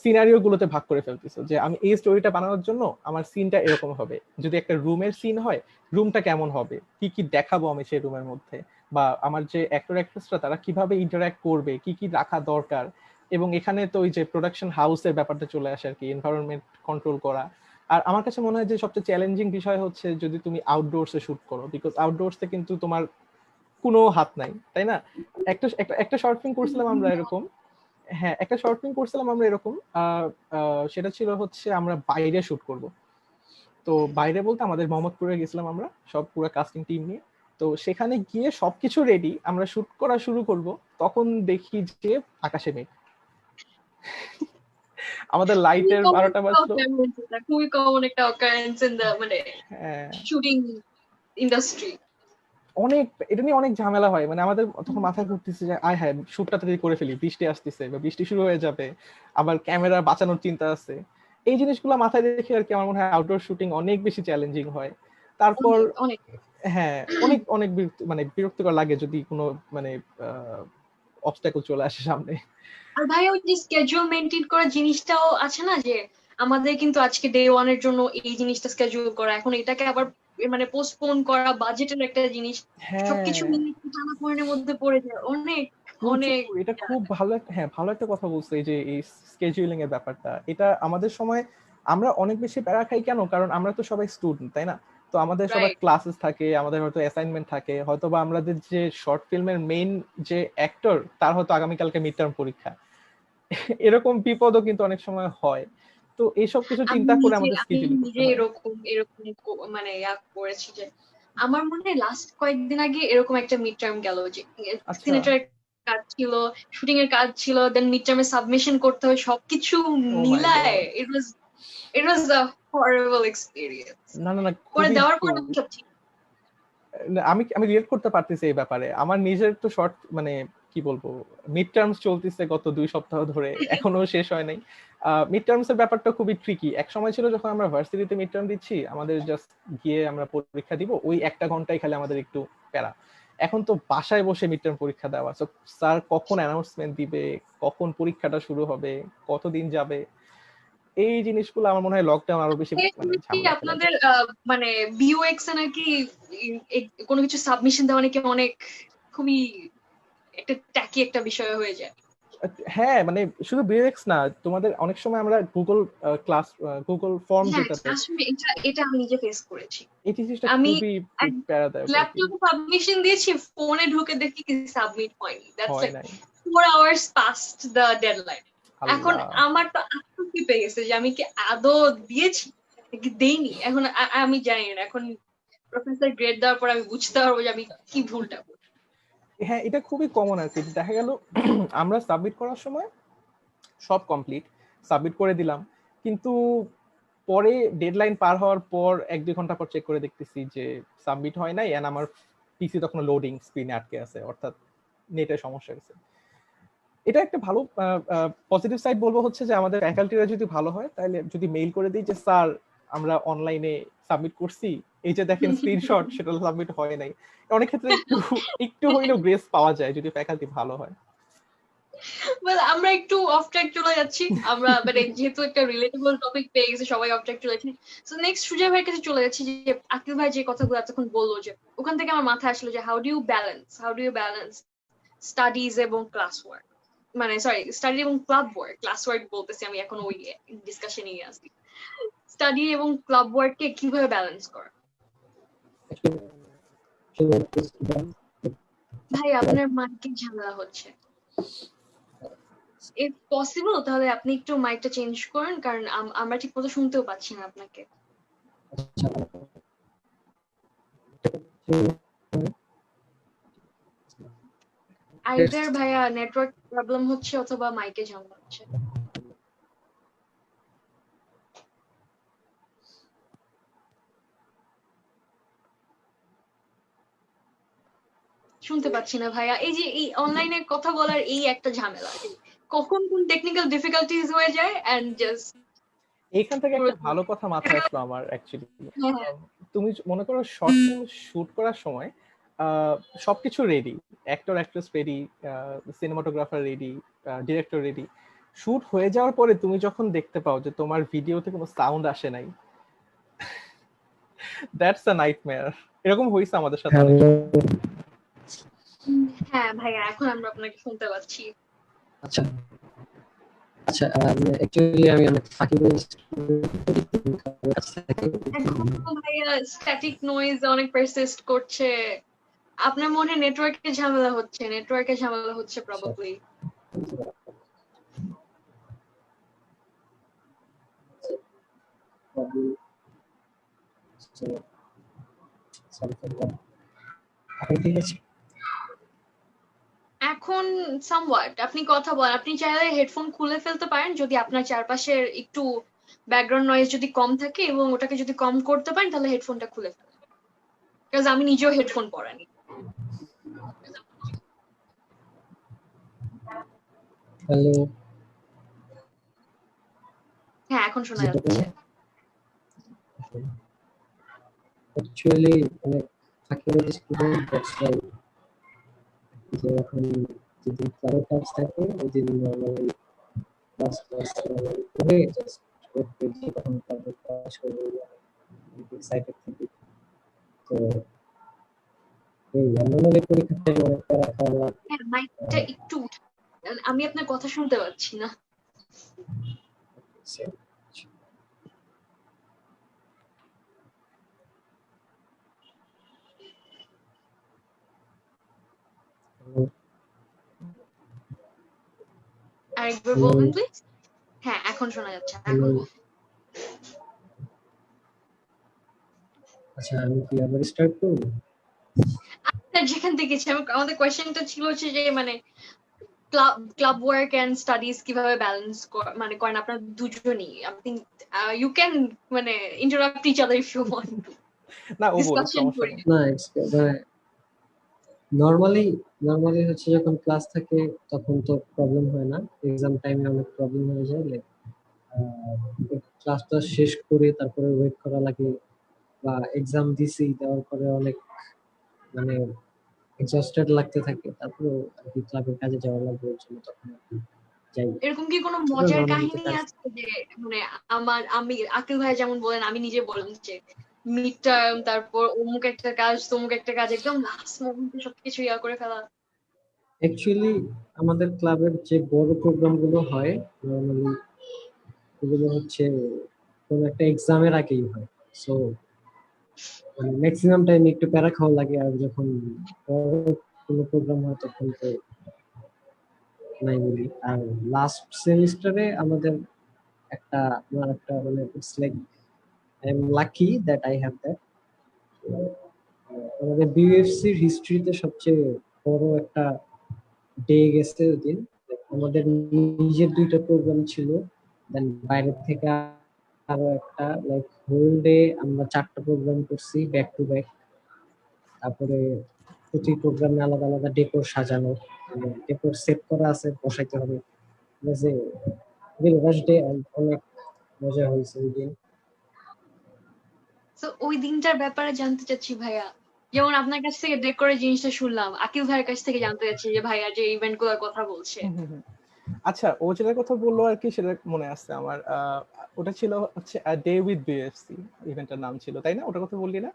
সিনারিও গুলোতে ভাগ করে ফেলতেছো, যে আমি এই স্টোরিটা বানানোর জন্য আমার সিনটা এরকম হবে। যদি একটা রুমের সিন হয়, রুমটা কেমন হবে, কি কি দেখাবো আমি সেই রুমের মধ্যে, বা আমার যে অ্যাক্টর অ্যাক্ট্রেসরা তারা কিভাবে ইন্টারঅ্যাক্ট করবে, কি কি রাখা দরকার। এবং এখানে তো ওই যে প্রোডাকশন হাউসের ব্যাপারটা চলে আসে আর কি, এনভায়রনমেন্ট কন্ট্রোল করা। আর আমার কাছে মনে হয় যে সবচেয়ে চ্যালেঞ্জিং বিষয় হচ্ছে যদি তুমি আউটডোরসে শুট করো, বিকজ আউটডোরসে কিন্তু তোমার কোনো হাত নাই, তাই না? একটা একটা শর্ট ফিল্ম করছিলাম আমরা এরকম। হ্যাঁ, একটা শর্ট ফিল্ম করছিলাম আমরা এরকম, সেটা ছিল হচ্ছে আমরা বাইরে শুট করব। তো বাইরে বলতে আমাদের মোহাম্মদপুরে গেছিলাম আমরা সব পুরো কাস্টিং টিম নিয়ে। তো সেখানে গিয়ে সবকিছু রেডি, আমরা শুট করা শুরু করব, তখন দেখি যে আকাশে মেঘ। আমাদের লাইটের 12টা বাজলো। খুবই কমন একটা অকারেন্স ইন দ্য মানে শুটিং ইন্ডাস্ট্রি। অনেক এটা নিয়ে অনেক ঝামেলা হয়, মানে আমাদের তখন মাথায় ঘুরতেছে যে আয় হ্যাঁ শুটটা তাড়াতাড়ি করে ফেলি, বৃষ্টি আসতেছে বা বৃষ্টি শুরু হয়ে যাবে, আবার ক্যামেরা বাঁচানোর চিন্তা আছে। এই জিনিসগুলো মাথায় রেখে আর কি আমার মনে হয় আউটডোর শুটিং অনেক বেশি চ্যালেঞ্জিং হয়। তারপর অনেক হ্যাঁ অনেক অনেক মানে বিরক্তিকর লাগে যদি কোনো মানে অবস্টাকল চলে আসে সামনে। আর ভাই ওই যে স্কেডিউল মেনটেন করার জিনিসটাও আছে না, যে আমাদের কিন্তু আজকে ডে ওয়ান এর জন্য এই জিনিসটা স্কেডিউল করা, এখন এটাকে আবার মানে পোস্টপোন করা, বাজেটের একটা জিনিস, সবকিছু হ্যাঁ মিলে টানাপোড়েনের মধ্যে পড়ে যায় অনেক অনেক। এটা খুব ভালো হ্যাঁ ভালো একটা কথা বলছো, এই যে এই স্কেডিউলিং এর ব্যাপারটা। এটা আমাদের সময় আমরা অনেক বেশি প্যারা খাই কেন, কারণ আমরা তো সবাই স্টুডেন্ট, তাই না? তো আমাদের সবার ক্লাসেস থাকে, আমাদের হয়তো অ্যাসাইনমেন্ট থাকে, হয়তো বা আমাদের যে শর্ট ফিল্মের মেইন যে অ্যাক্টর তার হয়তো আগামীকালকে মিড টার্ম পরীক্ষা, এরকম বিপদও কিন্তু অনেক সময় হয়। তো এইসব কিছু চিন্তা করে আমাদের স্কেডিউলিং করতে হয়। এরকম মানে করেছি যে আমার মনে হয় লাস্ট কয়েকদিন আগে এরকম একটা মিড টার্ম গেল, যে সিনেটার কাজ ছিল, শুটিং এর কাজ ছিল, দেন মিড টার্মে সাবমিশন করতে হয়, সবকিছু মিলায় it was a horrible experience. না না না করে দেওয়ার পর সব ঠিক। আমি আমি রিলেট করতে পারতেছি এই ব্যাপারে। আমার নিজের তো শর্ট মানে কি বলবো মিড টার্মস চলতেছে গত 2 সপ্তাহ ধরে, এখনো শেষ হয় নাই। মিড টার্মস এর ব্যাপারটা খুবই ট্রিকি। এক সময় ছিল যখন আমরা ভার্সিটিতে মিড টার্ম দিচ্ছি, আমাদের জাস্ট গিয়ে আমরা পরীক্ষা দিব, ওই একটা ঘন্টায় খালি আমাদের একটু প্যারা। এখন তো বাসায় বসে মিড টার্ম পরীক্ষা দেওয়া, সো স্যার কখন অ্যানাউন্সমেন্ট দিবে, কখন পরীক্ষাটা শুরু হবে, কতদিন যাবে, এই জিনিসগুলো আমার মনে হয় লকডাউন আরো বেশি মানে ঝামেলা ফেলে। আপনাদের মানে বিওএক্স এ নাকি কোনো কিছু সাবমিশন দেওয়া নাকি অনেক খুবই একটা ট্যাকি একটা বিষয় হয়ে যায়। হ্যাঁ মানে শুধু বিএক্স না, তোমাদের অনেক সময় আমরা গুগল ক্লাস গুগল ফর্ম যেটাতে, আসলে এটা আমি নিজে ফেস করেছি। এই জিনিসটা আমি খুবই প্যারাদায়ক। ল্যাপটপে সাবমিশন দিয়েছি, ফোনে ঢুকে দেখি কি সাবমিট হয়নি, দ্যাটস হয় লাইক নাই 4 hours past the deadline. এখন আমার তো আতঙ্ক পেয়ে গেছে যে আমি কি আদৌ দিয়েছি নাকি দেইনি। এখন আমি জানি না, এখন প্রফেসর গ্রেড দেওয়ার পর আমি বুঝতে পারবো যে আমি কি ভুলটা করছি। হ্যাঁ এটা খুবই কমন আর কি। দেখা গেল আমরা সাবমিট করার সময় সব কমপ্লিট সাবমিট করে দিলাম, কিন্তু পরে ডেডলাইন পার হওয়ার পর 1-2 ঘন্টা পর চেক করে দেখতেছি যে সাবমিট হয় নাই, এন্ড আমার পিসি তখন লোডিং স্ক্রিনে আটকে আছে, অর্থাৎ নেটের সমস্যা হয়েছে। এটা একটা ভালো পজিটিভ সাইড বলবো হচ্ছে যে আমাদের ফ্যাকাল্টিরা যদি ভালো হয়, তাহলে যদি মেইল করে দিই যে স্যার আমরা অনলাইনে সাবমিট করছি, এই যে দেখেন স্ক্রিনশট, সেটা সাবমিট হয় নাই, অনেক ক্ষেত্রে একটু হইলেও গ্রেস পাওয়া যায় যদি ফ্যাকাল্টি ভালো হয়। আমরা একটু অফ ট্র্যাক চলে যাচ্ছি, আমরা মানে যেহেতু একটা রিলেটেবল টপিক পেয়ে গেছে সবাই অফ ট্র্যাক চলে যাচ্ছি। সো নেক্সট সুজয় ভাইয়ের কাছে চলে যাচ্ছি, যে আকিল ভাই যে কথাগুলো এতক্ষণ বললো, যে ওখান থেকে আমার মাথায় আসলো যে how do you balance studies এবং ক্লাস ওয়ার্ক, মানে সরি স্টাডি এবং ক্লাব ওয়ার্ক, ক্লাস ওয়ার্ক বলতেছি আমি এখন, ওই ডিসকাশনে আসি। স্টাডি এবং ক্লাব ওয়ার্ককে কিভাবে ব্যালেন্স করা? ভাই আপনার মাইকে ঝামেলা হচ্ছে, ইফ পসিবল তাহলে আপনি একটু মাইকটা চেঞ্জ করেন, কারণ আমরা ঠিক মতো শুনতেও পাচ্ছি না আপনাকে। আইদার ভাইয়া নেটওয়ার্ক প্রবলেম হচ্ছে অথবা মাইকে ঝামেলা হচ্ছে। শুনতে পাচ্ছি না ভাইয়া। এই যে এই অনলাইনে কথা বলার এই একটা ঝামেলা, কখন কোন টেকনিক্যাল ডিফিকাল্টিজ হয়ে যায় এন্ড জাস্ট। এইখান থেকে একটা ভালো কথা মাথায় আসলো আমার অ্যাকচুয়ালি। তুমি মনে করো শর্ট ফিল্ম শুট করার সময় সবকিছু ready, actor actress ready, cinematographer ready, director ready, shoot হয়ে যাওয়ার পরে তুমি যখন দেখতে পাও যে তোমার ভিডিওতে কোনো সাউন্ড আসে নাই, দ্যাটস আ নাইটমেয়ার। এরকম হয়েছে আমাদের সাথে। হ্যাঁ ভাইয়া এখন আমরা আপনাকে শুনতে পাচ্ছি। আচ্ছা আচ্ছা, অ্যাকচুয়ালি আমি অনেক ফাঁকি ভাইয়া স্ট্যাটিক নয়েজ অনেক পারসিস্ট করছে, আপনার মনে নেটওয়ার্কের ঝামেলা হচ্ছে প্রবাবলি। এখন সামওয়াট আপনি কথা বলেন, আপনি চাইলে হেডফোন খুলে ফেলতে পারেন যদি আপনার চারপাশের একটু ব্যাকগ্রাউন্ড নয়েজ যদি কম থাকে, এবং ওটাকে যদি কম করতে পারেন তাহলে হেডফোনটা খুলে ফেলেন, কারণ আমি নিজেও হেডফোন পরানি। হ্যালো, হ্যাঁ এখন শোনা যাচ্ছে। অ্যাকচুয়ালি অনেক ফাঁকি স্টুডেন্ট, দ্যাটস ওয়াই যে এখন যদি কারো কাজ থাকে ওই দিন নর্মালি ক্লাস করে জাস্ট করতে গিয়ে তখন তাদের কাজ করবে, এক্সাইটেড থাকি। তো এই আমাদের পরীক্ষাতে অনেক প্যারা খাওয়া লাগে। হ্যাঁ মাইকটা একটু আমি আপনার কথা শুনতে পাচ্ছি না। আরেকবার বলবেন প্লিজ। হ্যাঁ এখন শোনা যাচ্ছে। আচ্ছা আমি কি আবার স্টার্ট করব? যেখান থেকে আমাদের কোয়েশ্চেনটা ছিল হচ্ছে যে মানে ক্লাব ওয়ার্ক এন্ড স্টাডিজ কিভাবে ব্যালেন্স মানে করেন আপনারা দুজনই। আপনি ইউ ক্যান মানে interrupt each other if you want to. না ও বল, ডিসকাশন সমস্যা করি। নেই। না নরমালি হচ্ছে যখন ক্লাস থাকে তখন তো প্রবলেম হয় না, এক্সাম টাইমে অনেক প্রবলেম হয়ে যায়। লাইক ক্লাসটা শেষ করে তারপরে ওয়েট করা লাগে, বা এক্সাম দিছি দেওয়ার পরে অনেক মানে এক্সস্টেড লাগতে থাকে, তারপরে আর কি ক্লাবের কাজে যাওয়া লাগবে ওর জন্য তখন আর কি যাই। এরকম কি কোনো মজার কাহিনী আছে যে মানে আমি আকিল ভাই যেমন বলেন, আমি নিজে বললাম যে মিড টার্ম তারপর অমুক একটা কাজ তমুক একটা কাজ একদম লাস্ট মোমেন্টে সবকিছু ইয়া করে ফেলা? অ্যাকচুয়ালি আমাদের ক্লাবের যে বড় প্রোগ্রাম গুলো হয় নরমালি এগুলো হচ্ছে কোনো একটা এক্সামের আগেই হয়, সো মানে ম্যাক্সিমাম টাইম একটু প্যারা খাওয়া লাগে। আর যখন কোনো প্রোগ্রাম হয় তখন তো নাই বলি। আর লাস্ট সেমিস্টারে আমাদের আমার একটা মানে it's like I M lucky that I have that, আমাদের বিএফসির হিস্ট্রিতে সবচেয়ে বড় একটা ডে গেছে ওদিন। আমাদের নিজের দুইটা প্রোগ্রাম ছিল, দেন বাইরে থেকে আরো একটা, লাইক হোল ডে আমরা 4টা প্রোগ্রাম করছি ব্যাক টু ব্যাক। তারপরে প্রতি প্রোগ্রামে আলাদা আলাদা ডেকোর সাজানো, মানে ডেকোর সেট করা আছে, বসাইতে হবে। অনেক মজা হয়েছে ওই দিন। তো ওই দিনটার ব্যাপারে জানতে চাচ্ছি ভাইয়া, যেমন আপনার কাছ থেকে ডেকোরের জিনিসটা শুনলাম, আকিল ভাইয়ের কাছ থেকে জানতে চাচ্ছি যে ভাইয়া যে ইভেন্ট গুলোর কথা বলছে। আচ্ছা, ও যেটার কথা বললো আর কি সেটা মনে আছে আমার। ওটা ছিল হচ্ছে ডে উইথ বিএফসি, ইভেন্টের নাম ছিল, তাই না? ওটার কথা বললি না?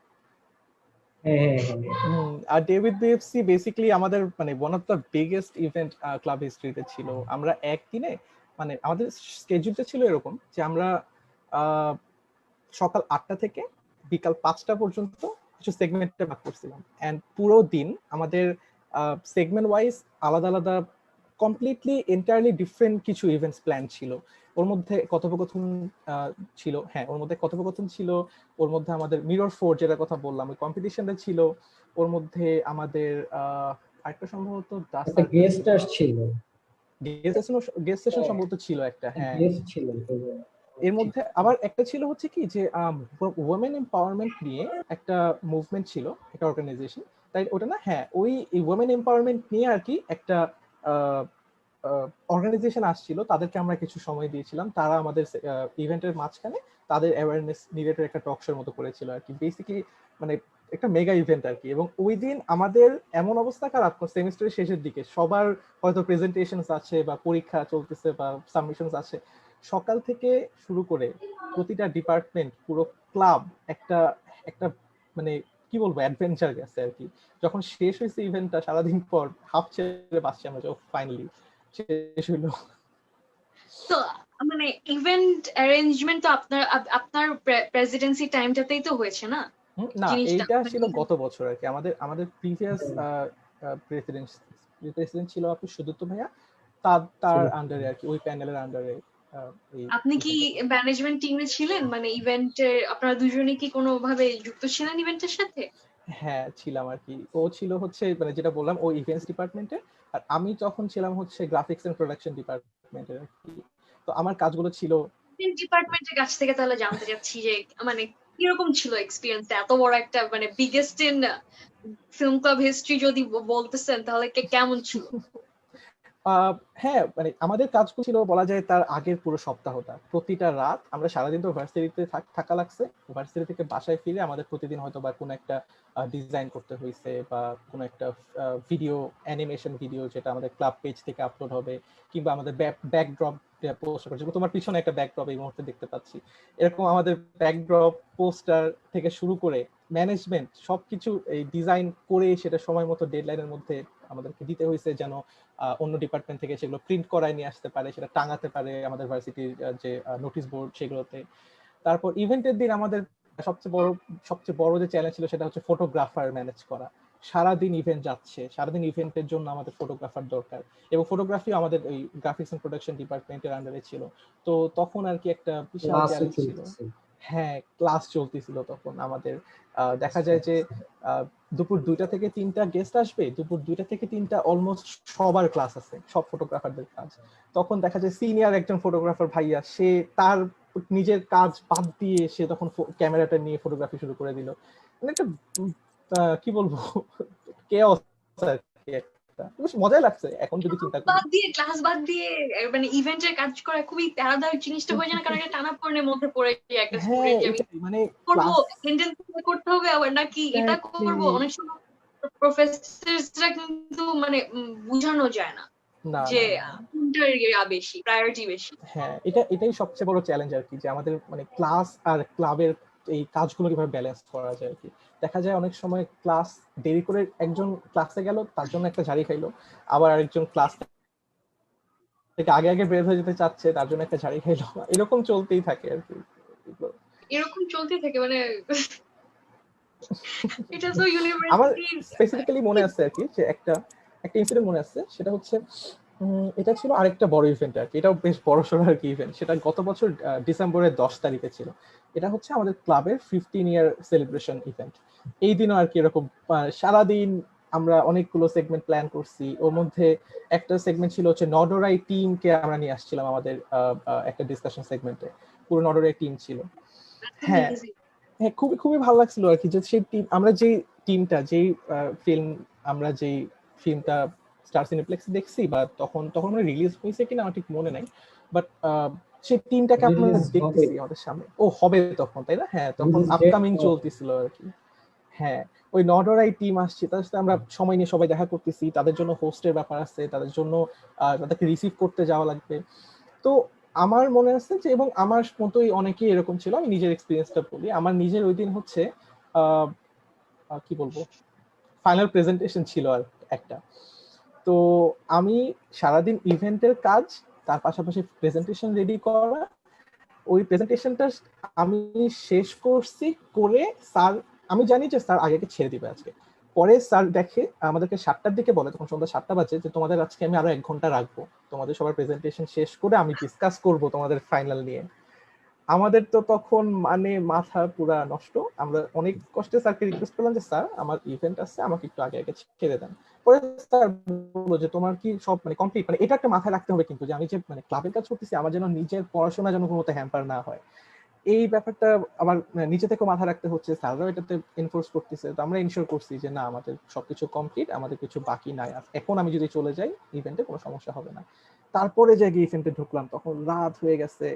হ্যাঁ। আর ডে উইথ বিএফসি বেসিক্যালি আমাদের মানে one of the biggest event club হিস্ট্রিতে ছিল। আমরা একদিনে মানে আমাদের স্কেডিউলটা ছিল এরকম যে আমরা সকাল 8টা থেকে বিকাল 5টা পর্যন্ত কিছু সেগমেন্টে ভাগ করছিলাম, এন্ড পুরো দিন আমাদের সেগমেন্ট ওয়াইজ আলাদা আলাদা কমপ্লিটলি এন্টায়ারলি ডিফারেন্ট কিছু ইভেন্টস প্ল্যান ছিল। ওর মধ্যে কথোপকথন ছিল, হ্যাঁ ওর মধ্যে কথোপকথন ছিল, ওর মধ্যে আমাদের মিরর ফোর যেটা কথা বললাম ওই কম্পিটিশনটা ছিল, ওর মধ্যে আমাদের আরেকটা সম্ভবত গেস্ট আসছিল, গেস্ট সেশন সম্ভবত ছিল একটা, হ্যাঁ। গেস্ট ছিল। এর মধ্যে আবার একটা ছিল হচ্ছে কি যে ওমেন এম্পাওয়ারমেন্ট নিয়ে একটা মুভমেন্ট ছিল, একটা অর্গানাইজেশন, তাই ওটা না, হ্যাঁ ওই ওমেন এম্পাওয়ারমেন্ট নিয়ে আর কি একটা অর্গানাইজেশন আসছিল, তাদেরকে আমরা কিছু সময় দিয়েছিলাম, তারা আমাদের ইভেন্টের মাঝখানে তাদের অ্যাওয়ারনেস রিলেটেড একটা টক শোর মতো করেছিল আর কি, বেসিক্যালি মানে একটা মেগা ইভেন্ট আর কি। এবং ওই দিন আমাদের এমন অবস্থা খারাপ, সেমিস্টারের শেষের দিকে সবার হয়তো প্রেজেন্টেশনস আছে বা পরীক্ষা চলতেছে বা সাবমিশনস আছে, সকাল থেকে শুরু করে প্রতিটা ডিপার্টমেন্ট পুরো ক্লাব একটা একটা মানে কি বলবো অ্যাডভেঞ্চার গেছে আর কি। যখন শেষ হয়েছে ইভেন্টটা সারাদিন পর হাফ ছেড়ে বাসছি আমরা, যখন ফাইনালি শেষ হইলো। তো মানে ইভেন্ট অ্যারেঞ্জমেন্ট তো আপনার আপনার প্রেসিডেন্সি টাইমটাতেই তো হয়েছে না? না, জিনিসটা এইটা ছিল গত বছর আর কি। আমাদের প্রিভিয়াস প্রেসিডেন্ট ছিল আপনি সুদত্ত ভাইয়া, তার আন্ডারে আর কি, ওই প্যানেলের আন্ডারে। আপনি কি ম্যানেজমেন্ট টিমে ছিলেন? মানে ইভেন্টের আপনারা দুজনে কি কোনো ভাবে যুক্ত ছিলেন ইভেন্টের সাথে? হ্যাঁ ছিলাম আর কি। ও ছিল হচ্ছে মানে যেটা বললাম ও ইভেন্টস ডিপার্টমেন্টে, আর আমি তখন ছিলাম হচ্ছে গ্রাফিক্স এন্ড প্রোডাকশন ডিপার্টমেন্টে আর কি। তো আমার কাজগুলো ছিল ডিপার্টমেন্টের কাছ থেকে তাহলে জানতে চাচ্ছি যে মানে কিরকম ছিল এক্সপিরিয়েন্স, এত বড় একটা মানে biggest in film club history যদি বলতেছেন তাহলে কেমন ছিল? হ্যাঁ মানে আমাদের কাজগুলো ছিল বলা যায় তার আগের পুরো সপ্তাহটা, প্রতিটা রাত আমরা সারাদিন তো ভার্সিটিতে থাকা লাগছে, ভার্সিটি থেকে বাসায় ফিরে আমাদের প্রতিদিন হয়তো বা কোনো একটা ডিজাইন করতে হয়েছে বা কোনো একটা ভিডিও, অ্যানিমেশন ভিডিও যেটা আমাদের ক্লাব পেজ থেকে আপলোড হবে, কিংবা আমাদের ব্যাকড্রপ পোস্ট করছে, তোমার পিছনে একটা ব্যাকড্রপ এই মুহূর্তে দেখতে পাচ্ছি, এরকম আমাদের ব্যাকড্রপ পোস্টার থেকে শুরু করে ম্যানেজমেন্ট সবকিছু এই ডিজাইন করে সেটা সময় মতো ডেডলাইনের মধ্যে আমাদেরকে দিতে হয়েছে, যেন অন্য ডিপার্টমেন্ট থেকে সেগুলো প্রিন্ট করায় নিয়ে আসতে পারে, সেটা টাঙাতে পারে আমাদের ভার্সিটির যে নোটিশ বোর্ড সেগুলোতে। তারপর ইভেন্টের দিন আমাদের সবচেয়ে বড় যে চ্যালেঞ্জ ছিল সেটা হচ্ছে ফটোগ্রাফার ম্যানেজ করা। সারাদিন ইভেন্ট যাচ্ছে, সারাদিন ইভেন্টের জন্য আমাদের ফটোগ্রাফার দরকার, এবং ফটোগ্রাফি আমাদের ওই গ্রাফিক্স এন্ড প্রোডাকশন ডিপার্টমেন্টের আন্ডারে ছিল। তো তখন আর কি একটা বিশাল চ্যালেঞ্জ ছিল। হ্যাঁ ক্লাস চলতেছিল তখন আমাদের। দেখা যায় যে দুপুর 2টা থেকে 3টা গেস্ট আসবে, দুপুর 2টা থেকে 3টা অলমোস্ট সবার ক্লাস আছে, সব ফটোগ্রাফারদের কাজ। তখন দেখা যায় সিনিয়র একজন ফটোগ্রাফার ভাইয়া, সে তার নিজের কাজ বাদ দিয়ে সে তখন ক্যামেরাটা নিয়ে ফটোগ্রাফি শুরু করে দিল। মানে একটা কি বলবো কেওস আর কি, একটা বেশ মজাই লাগছে এখন যদি চিন্তা করি। ক্লাস বাদ দিয়ে মানে ইভেন্টের কাজ করা খুবই প্যারাদায়ক জিনিসটা হয়ে যায় না? কারণ একটা টানাপোড়েনের মধ্যে পড়ে যায় একটা স্টুডেন্ট, মানে করবো অ্যাটেন্ডেন্স করতে হবে আবার নাকি এটা করব, অনেক সময় প্রফেসররা কিন্তু মানে বোঝানো যায় না যে কোনটার বেশি প্রায়োরিটি বেশি। হ্যাঁ এটাই সবচেয়ে বড় চ্যালেঞ্জ আর কি, যে আমাদের মানে ক্লাস আর ক্লাবের এই কাজগুলো কিভাবে ব্যালেন্স করা যায় আর কি। দেখা যায় অনেক সময় ক্লাস দেরি করে একজন ক্লাসে গেল, তার জন্য একটা ঝাড়ি খাইলো, আবার আরেকজন ক্লাস থেকে আগে আগে বের হয়ে যেতে চাচ্ছে, তার জন্য একটা ঝাড়ি খাইলো, এরকম চলতেই থাকে আর কি। এরকম চলতেই থাকে মানে এটা তো আমার ইউনিভার্সিটি। স্পেসিফিক্যালি মনে আছে আর কি যে একটা ইনসিডেন্ট মনে আছে, সেটা হচ্ছে এটা ছিল আরেকটা বড় ইভেন্ট আর কি, এটাও বেশ বড় সড়ো আর কি ইভেন্ট। সেটা গত বছর ডিসেম্বরের 10 তারিখে ছিল। এটা হচ্ছে আমাদের ক্লাবের 15 ইয়ার সেলিব্রেশন ইভেন্ট। এই দিনও আর কি এরকম সারাদিন আমরা অনেকগুলো সেগমেন্ট প্ল্যান করছি। ওর মধ্যে একটা সেগমেন্ট ছিল হচ্ছে নডোরাই টিমকে আমরা নিয়ে আসছিলাম আমাদের একটা ডিসকাশন সেগমেন্টে, পুরো নডোরাই টিম ছিল। হ্যাঁ হ্যাঁ খুবই খুবই ভালো লাগছিল আর কি, যে সেই টিম আমরা যেই টিমটা যেই আমরা যেই ফিল্মটা স্টার সিনেপ্লেক্সে দেখছি, বা তখন মানে রিলিজ হয়েছে কিনা আমার ঠিক মনে নাই, বাট সেই টিমটাকে আমরা দেখতেছি আমাদের সামনে। ও হবে তখন, তাই না? হ্যাঁ তখন আপকামিং চলতেছিল আর কি। হ্যাঁ, ওই নডরাই টিম আসছে, তাদের সাথে আমরা সময় নিয়ে সবাই দেখা করতেছি, তাদের জন্য হোস্টের ব্যাপার আছে, তাদের জন্য তাদেরকে রিসিভ করতে যাওয়া লাগবে। তো আমার মনে আছে যে, এবং আমার মতোই অনেকেই এরকম ছিল, আমি নিজের এক্সপিরিয়েন্সটা বলি। আমার নিজের ওই দিন হচ্ছে কি বলবো, ফাইনাল প্রেজেন্টেশন ছিল আর একটা। তো আমি সারাদিন ইভেন্টের কাজ, তার পাশাপাশি প্রেজেন্টেশন রেডি করা, ওই প্রেজেন্টেশনটা আমি শেষ করছি করে স্যার, আমি জানি যে স্যার আগেকে ছেড়ে দিবে আজকে। পরে স্যার দেখে আমাদেরকে 7টার দিকে বলে, তখন সন্ধ্যা 7টা বাজে, যে তোমাদের আজকে আমি আরো 1 ঘন্টা রাখবো, তোমাদের সবার প্রেজেন্টেশন শেষ করে আমি ডিসকাস করব তোমাদের ফাইনাল নিয়ে। আমাদের তো তখন মানে মাথা পুরা নষ্ট। আমরা অনেক কষ্টে স্যারকে রিকোয়েস্ট করলাম যে স্যার আমার ইভেন্ট আছে, আমাকে একটু আগে আগে ছেড়ে দেন। পরে স্যার বললো যে তোমার কি সব মানে কমপ্লিট, মানে এটা একটা মাথায় রাখতে হবে কিন্তু, যে আমি যে মানে ক্লাবের কাজ করতেছি, আমার যেন নিজের পড়াশোনা যেন কোনো হ্যাম্পার না হয়, এই ব্যাপারটা আবার নিচে থেকে মাথা রাখতে হচ্ছে। স্যাররাও এটাতে এনফোর্স করতেছে, তো আমরা ইনশিওর করছি যে না, আমাদের সবকিছু কমপ্লিট, আমাদের কিছু বাকি নাই, এখন আমি যদি চলে যাই ইভেন্টে কোনো সমস্যা হবে না। তারপরে যে ইভেন্টে ঢুকলাম তখন রাত হয়ে গেছে,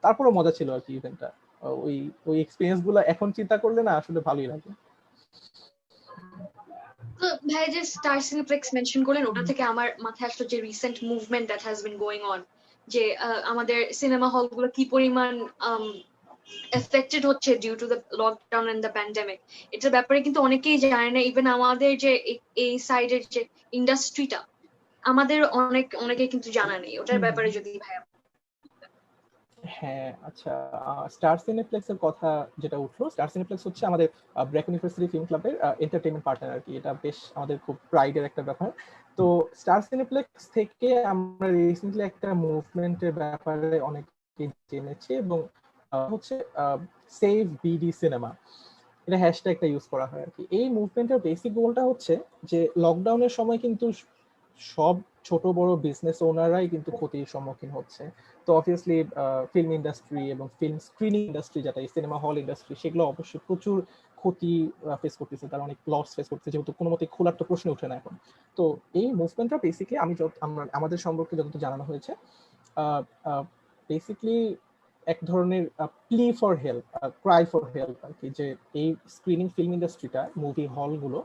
তারপরে মজা ছিল আর কি ইভেন্টটা। ওই ওই এক্সপেরিয়েন্স গুলো এখন চিন্তা করলে না আসলে ভালোই লাগে। তো ভাই যে স্টার সিনেপ্লেক্স মেনশন করলেন, ওটা থেকে আমার মাথায় আসলো যে recent movement that has been going on, যে আমাদের সিনেমা হল গুলো কি পরিমাণ এফেক্টেড হচ্ছে due to the lockdown and the pandemic. এটার ব্যাপারে কিন্তু অনেকেই জানে না, ইভেন আমাদের যে এই সাইডের যে ইন্ডাস্ট্রিটা, আমাদের অনেকে কিন্তু জানা নেই। ওটার ব্যাপারে যদি ভাইয়া। হ্যাঁ, আচ্ছা, স্টার সিনেপ্লেক্স এর কথা যেটা উঠলো, স্টার সিনেপ্লেক্স হচ্ছে আমাদের ব্র্যাক ইউনিভার্সিটি ফিল্ম ক্লাবের এন্টারটেইনমেন্ট পার্টনার আর কি। এটা বেশ আমাদের খুব প্রাইডের একটা ব্যাপার। তো স্টার সিনেপ্লেক্স থেকে আমরা রিসেন্টলি একটা মুভমেন্টের ব্যাপারে অনেকে জেনেছি, এবং হচ্ছে সেভ বিডি সিনেমা, এটা হ্যাশট্যাগটা ইউজ করা হয় আর কি। এই মুভমেন্টের বেসিক গোলটা হচ্ছে যে লকডাউনের সময় কিন্তু সব ছোট বড় বিজনেস ওনাররাই কিন্তু ক্ষতির সম্মুখীন হচ্ছে। তো অবভিয়াসলি ফিল্ম ইন্ডাস্ট্রি এবং ফিল্ম স্ক্রিনিং ইন্ডাস্ট্রি, যেটা এই সিনেমা হল ইন্ডাস্ট্রি, সেগুলো অবশ্যই প্রচুর ক্ষতি ফেস করতেছে, তারা অনেক লস ফেস করতেছে, যেহেতু কোনো মতে খোলার তো প্রশ্ন ওঠে না এখন। তো এই মুভমেন্টটা বেসিক্যালি আমাদের সম্পর্কে যতটুকু জানানো হয়েছে, বেসিক্যালি এক ধরনের plea for help, cry for help আর কি, যে এই স্ক্রিনিং ফিল্ম ইন্ডাস্ট্রিটা, মুভি হলগুলো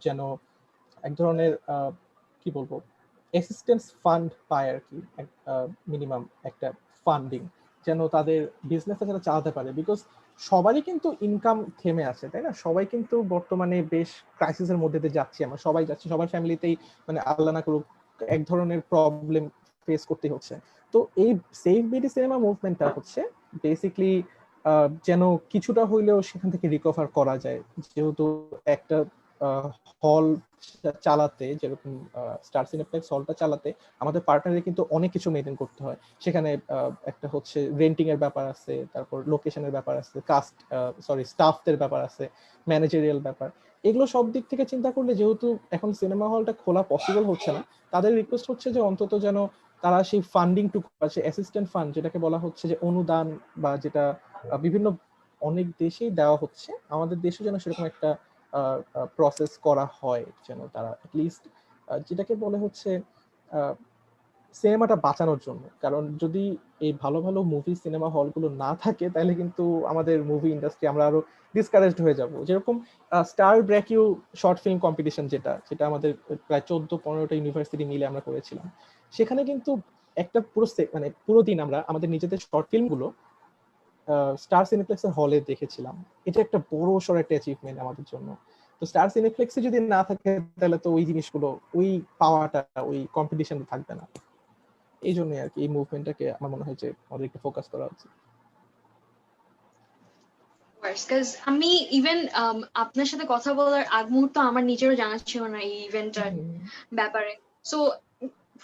যেন এক ধরনের কি বলবো, অ্যাসিস্ট্যান্স ফান্ড পায় আর কি, মিনিমাম একটা ফান্ডিং, যেন তাদের বিজনেসটা যারা চালাতে পারে। বিকজ সবারই কিন্তু ইনকাম থেমে আছে, তাই না? সবাই কিন্তু বর্তমানে বেশ ক্রাইসিসের মধ্যে দিয়ে যাচ্ছি, আমরা সবাই যাচ্ছি, সবার ফ্যামিলিতেই মানে আল্লাহ না করুক এক ধরনের প্রবলেম ফেস করতে হচ্ছে। তো এই সেভ বিডি সিনেমা মুভমেন্টটা হচ্ছে বেসিক্যালি যেন কিছুটা হইলেও সেখান থেকে রিকভার করা যায়, যেহেতু একটা হল চালাতে, যেরকম স্টার সিনেপ্লেক্স হলটা চালাতে আমাদের পার্টনারে কিন্তু অনেক কিছু মেনটেন করতে হয়। সেখানে একটা হচ্ছে রেন্টিং এর ব্যাপার আছে, তারপর লোকেশনের ব্যাপার আছে, স্টাফদের ব্যাপার আছে, ম্যানেজারিয়াল ব্যাপার। এগুলো সব দিক থেকে চিন্তা করলে, যেহেতু এখন সিনেমা হলটা খোলা পসিবল হচ্ছে না, তাদের রিকোয়েস্ট হচ্ছে যে অন্তত যেন তারা সেই ফান্ডিং টুকু আছে, অ্যাসিস্ট্যান্ট ফান্ড যেটাকে বলা হচ্ছে যে অনুদান, বা যেটা বিভিন্ন অনেক দেশেই দেওয়া হচ্ছে, আমাদের দেশে যেন সেরকম একটা প্রসেস করা হয়, যেন তারা অ্যাটলিস্ট যেটাকে বলে হচ্ছে সিনেমাটা বাঁচানোর জন্য। কারণ যদি এই ভালো ভালো মুভি সিনেমা হলগুলো না থাকে, তাহলে কিন্তু আমাদের মুভি ইন্ডাস্ট্রি আমরা আরো ডিসকারেজড হয়ে যাব। যেরকম star BRACU short film competition, যেটা যেটা আমাদের প্রায় 14-15টা ইউনিভার্সিটি মিলে আমরা করেছিলাম, সেখানে কিন্তু একটা মানে পুরো দিন আমরা আমাদের নিজেদের শর্ট ফিল্মগুলো স্টার সিনেপ্লেক্সের হলে দেখেছিলাম। এটা একটা বড় সড় একটা অ্যাচিভমেন্ট আমাদের জন্য। তো স্টার সিনেপ্লেক্সে যদি না থাকে, তাহলে তো ওই জিনিসগুলো, ওই পাওয়াটা, ওই কম্পিটিশন থাকবে না। এই জন্যই আর কি এই মুভমেন্টটাকে আমার মনে হয় যে আমাদের একটু ফোকাস করা উচিত। আমি ইভেন আপনার সাথে কথা বলার আগ মুহূর্ত আমার নিজেরও জানা ছিল না এই ইভেন্টটার ব্যাপারে। So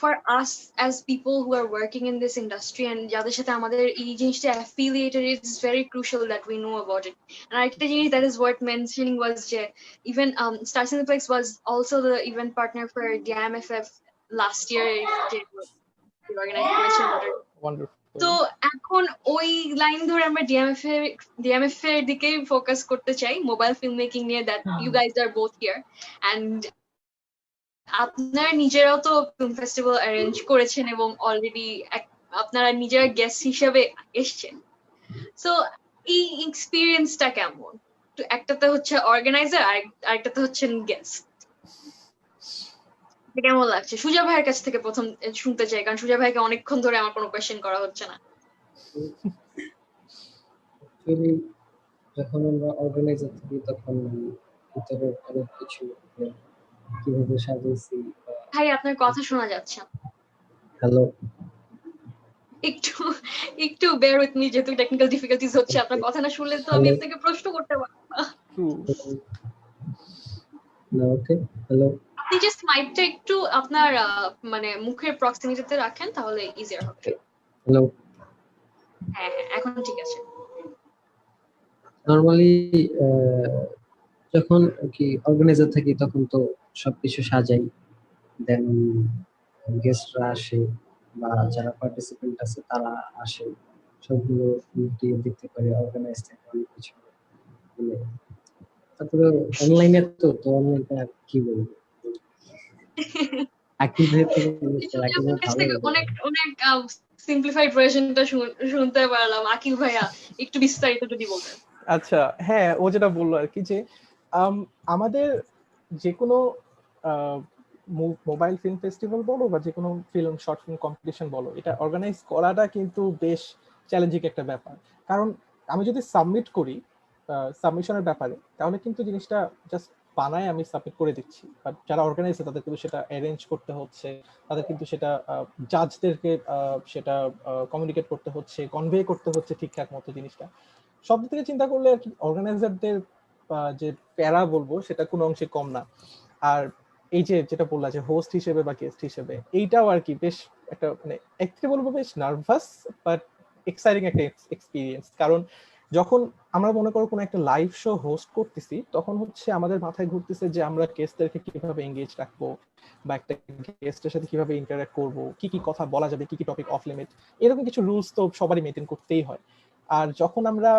for us as people who are working in this industry and যাদের সাথে আমাদের এই জিনিসটা affiliated, it's very crucial that we know about it. And আরেকটা জিনিস that is worth mentioning was যে even Star Cineplex was also the event partner for DMFF last year, যে organize করেছিল। তো এখন ওই লাইন ধরে আমরা ডিএমএফ এর দিকেই ফোকাস করতে চাই, মোবাইল ফিল্ম মেকিং নিয়ে, that you guys are both here. And আপনারা নিজেরাও তো ফিল্ম ফেস্টিভ্যাল অ্যারেঞ্জ করেছেন এবং অলরেডি আপনারা নিজেরা গেস্ট হিসেবে এসছেন। সো এই এক্সপিরিয়েন্সটা কেমন? একটাতে হচ্ছে অর্গানাইজার আর আরেকটাতে হচ্ছেন গেস্ট। কেমন লাগছে সুজা ভাইয়ের কাছ থেকে প্রথম শুনতে চাই, কারণ সুজা ভাইকে অনেকক্ষণ ধরে আমার কোনো কোয়েশ্চেন করা হচ্ছে না। Actually, যখন আমরা অর্গানাইজার থাকি তখন ভিতরে অনেক কিছু কিভাবে সাজাইছি। ভাই আপনার কথা শোনা যাচ্ছে না। হ্যালো, একটু একটু বেয়ার উইথ মি, যেহেতু টেকনিক্যাল ডিফিকাল্টিজ হচ্ছে, আপনার কথা না শুনলে তো আমি আপনাকে প্রশ্ন করতে পারবো না। না ওকে, হ্যালো। আপনি জাস্ট মাইকটা একটু আপনার মানে মুখের প্রক্সিমিটিতে রাখেন, তাহলে ইজিয়ার হবে। হ্যালো। হ্যাঁ হ্যাঁ, এখন ঠিক আছে। নরমালি যখন কি অর্গানাইজার থাকি তখন তো সবকিছু সাজাই, দেন গেস্টরা আসে বা যারা পার্টিসিপেন্ট আছে তারা আসে, সবগুলো দিয়ে দেখতে পারি, অর্গানাইজ থাকে অনেক কিছু। তারপরে অনলাইনে তো অনলাইনটা কি বলবো, আকিব ভাই থেকে আকিব ভাই ভালো অনেক অনেক সিম্পলিফাইড ভার্সনটা শুনতে পারলাম। আকিব ভাইয়া একটু বিস্তারিত যদি বলতেন। আচ্ছা, হ্যাঁ, ও যেটা বললো আর কি, যে আমাদের যে কোনো মোবাইল ফিল্ম ফেস্টিভ্যাল বলো বা যে কোনো ফিল্ম শর্ট ফিল্ম কম্পিটিশন বলো, এটা অর্গানাইজ করাটা কিন্তু বেশ চ্যালেঞ্জিং একটা ব্যাপার। কারণ আমি যদি সাবমিট করি সাবমিশনের ব্যাপারে, তাহলে কিন্তু জিনিসটা জাস্ট বানায় আমি সাবমিট করে দিচ্ছি, বাট যারা অর্গানাইজার তাদের কিন্তু সেটা অ্যারেঞ্জ করতে হচ্ছে, তাদের কিন্তু সেটা জাজদেরকে সেটা কমিউনিকেট করতে হচ্ছে, কনভে করতে হচ্ছে ঠিকঠাক মতো জিনিসটা। সব দিক থেকে চিন্তা করলে আর কি অর্গানাইজারদের যে প্যারা বলবো সেটা কোনো অংশে কম না। আর এই যে যেটা বললা যে হোস্ট হিসেবে বা গেস্ট হিসেবে, এইটাও আর কি বেশ একটা মানে একদিকে বলবো বেশ নার্ভাস বাট এক্সাইটিং একটা এক্সপিরিয়েন্স। কারণ যখন আমরা মনে করো কোনো একটা লাইভ শো হোস্ট করতেছি, তখন হচ্ছে আমাদের মাথায় ঘুরতেছে যে আমরা গেস্টদেরকে কিভাবে এঙ্গেজ রাখবো বা একটা গেস্টের সাথে কিভাবে ইন্টারঅ্যাক্ট করবো, কি কি কথা বলা যাবে, কি কি টপিক অফ লিমিট, এরকম কিছু রুলস তো সবারই মেনটেন করতেই হয়। আর যখন আমরা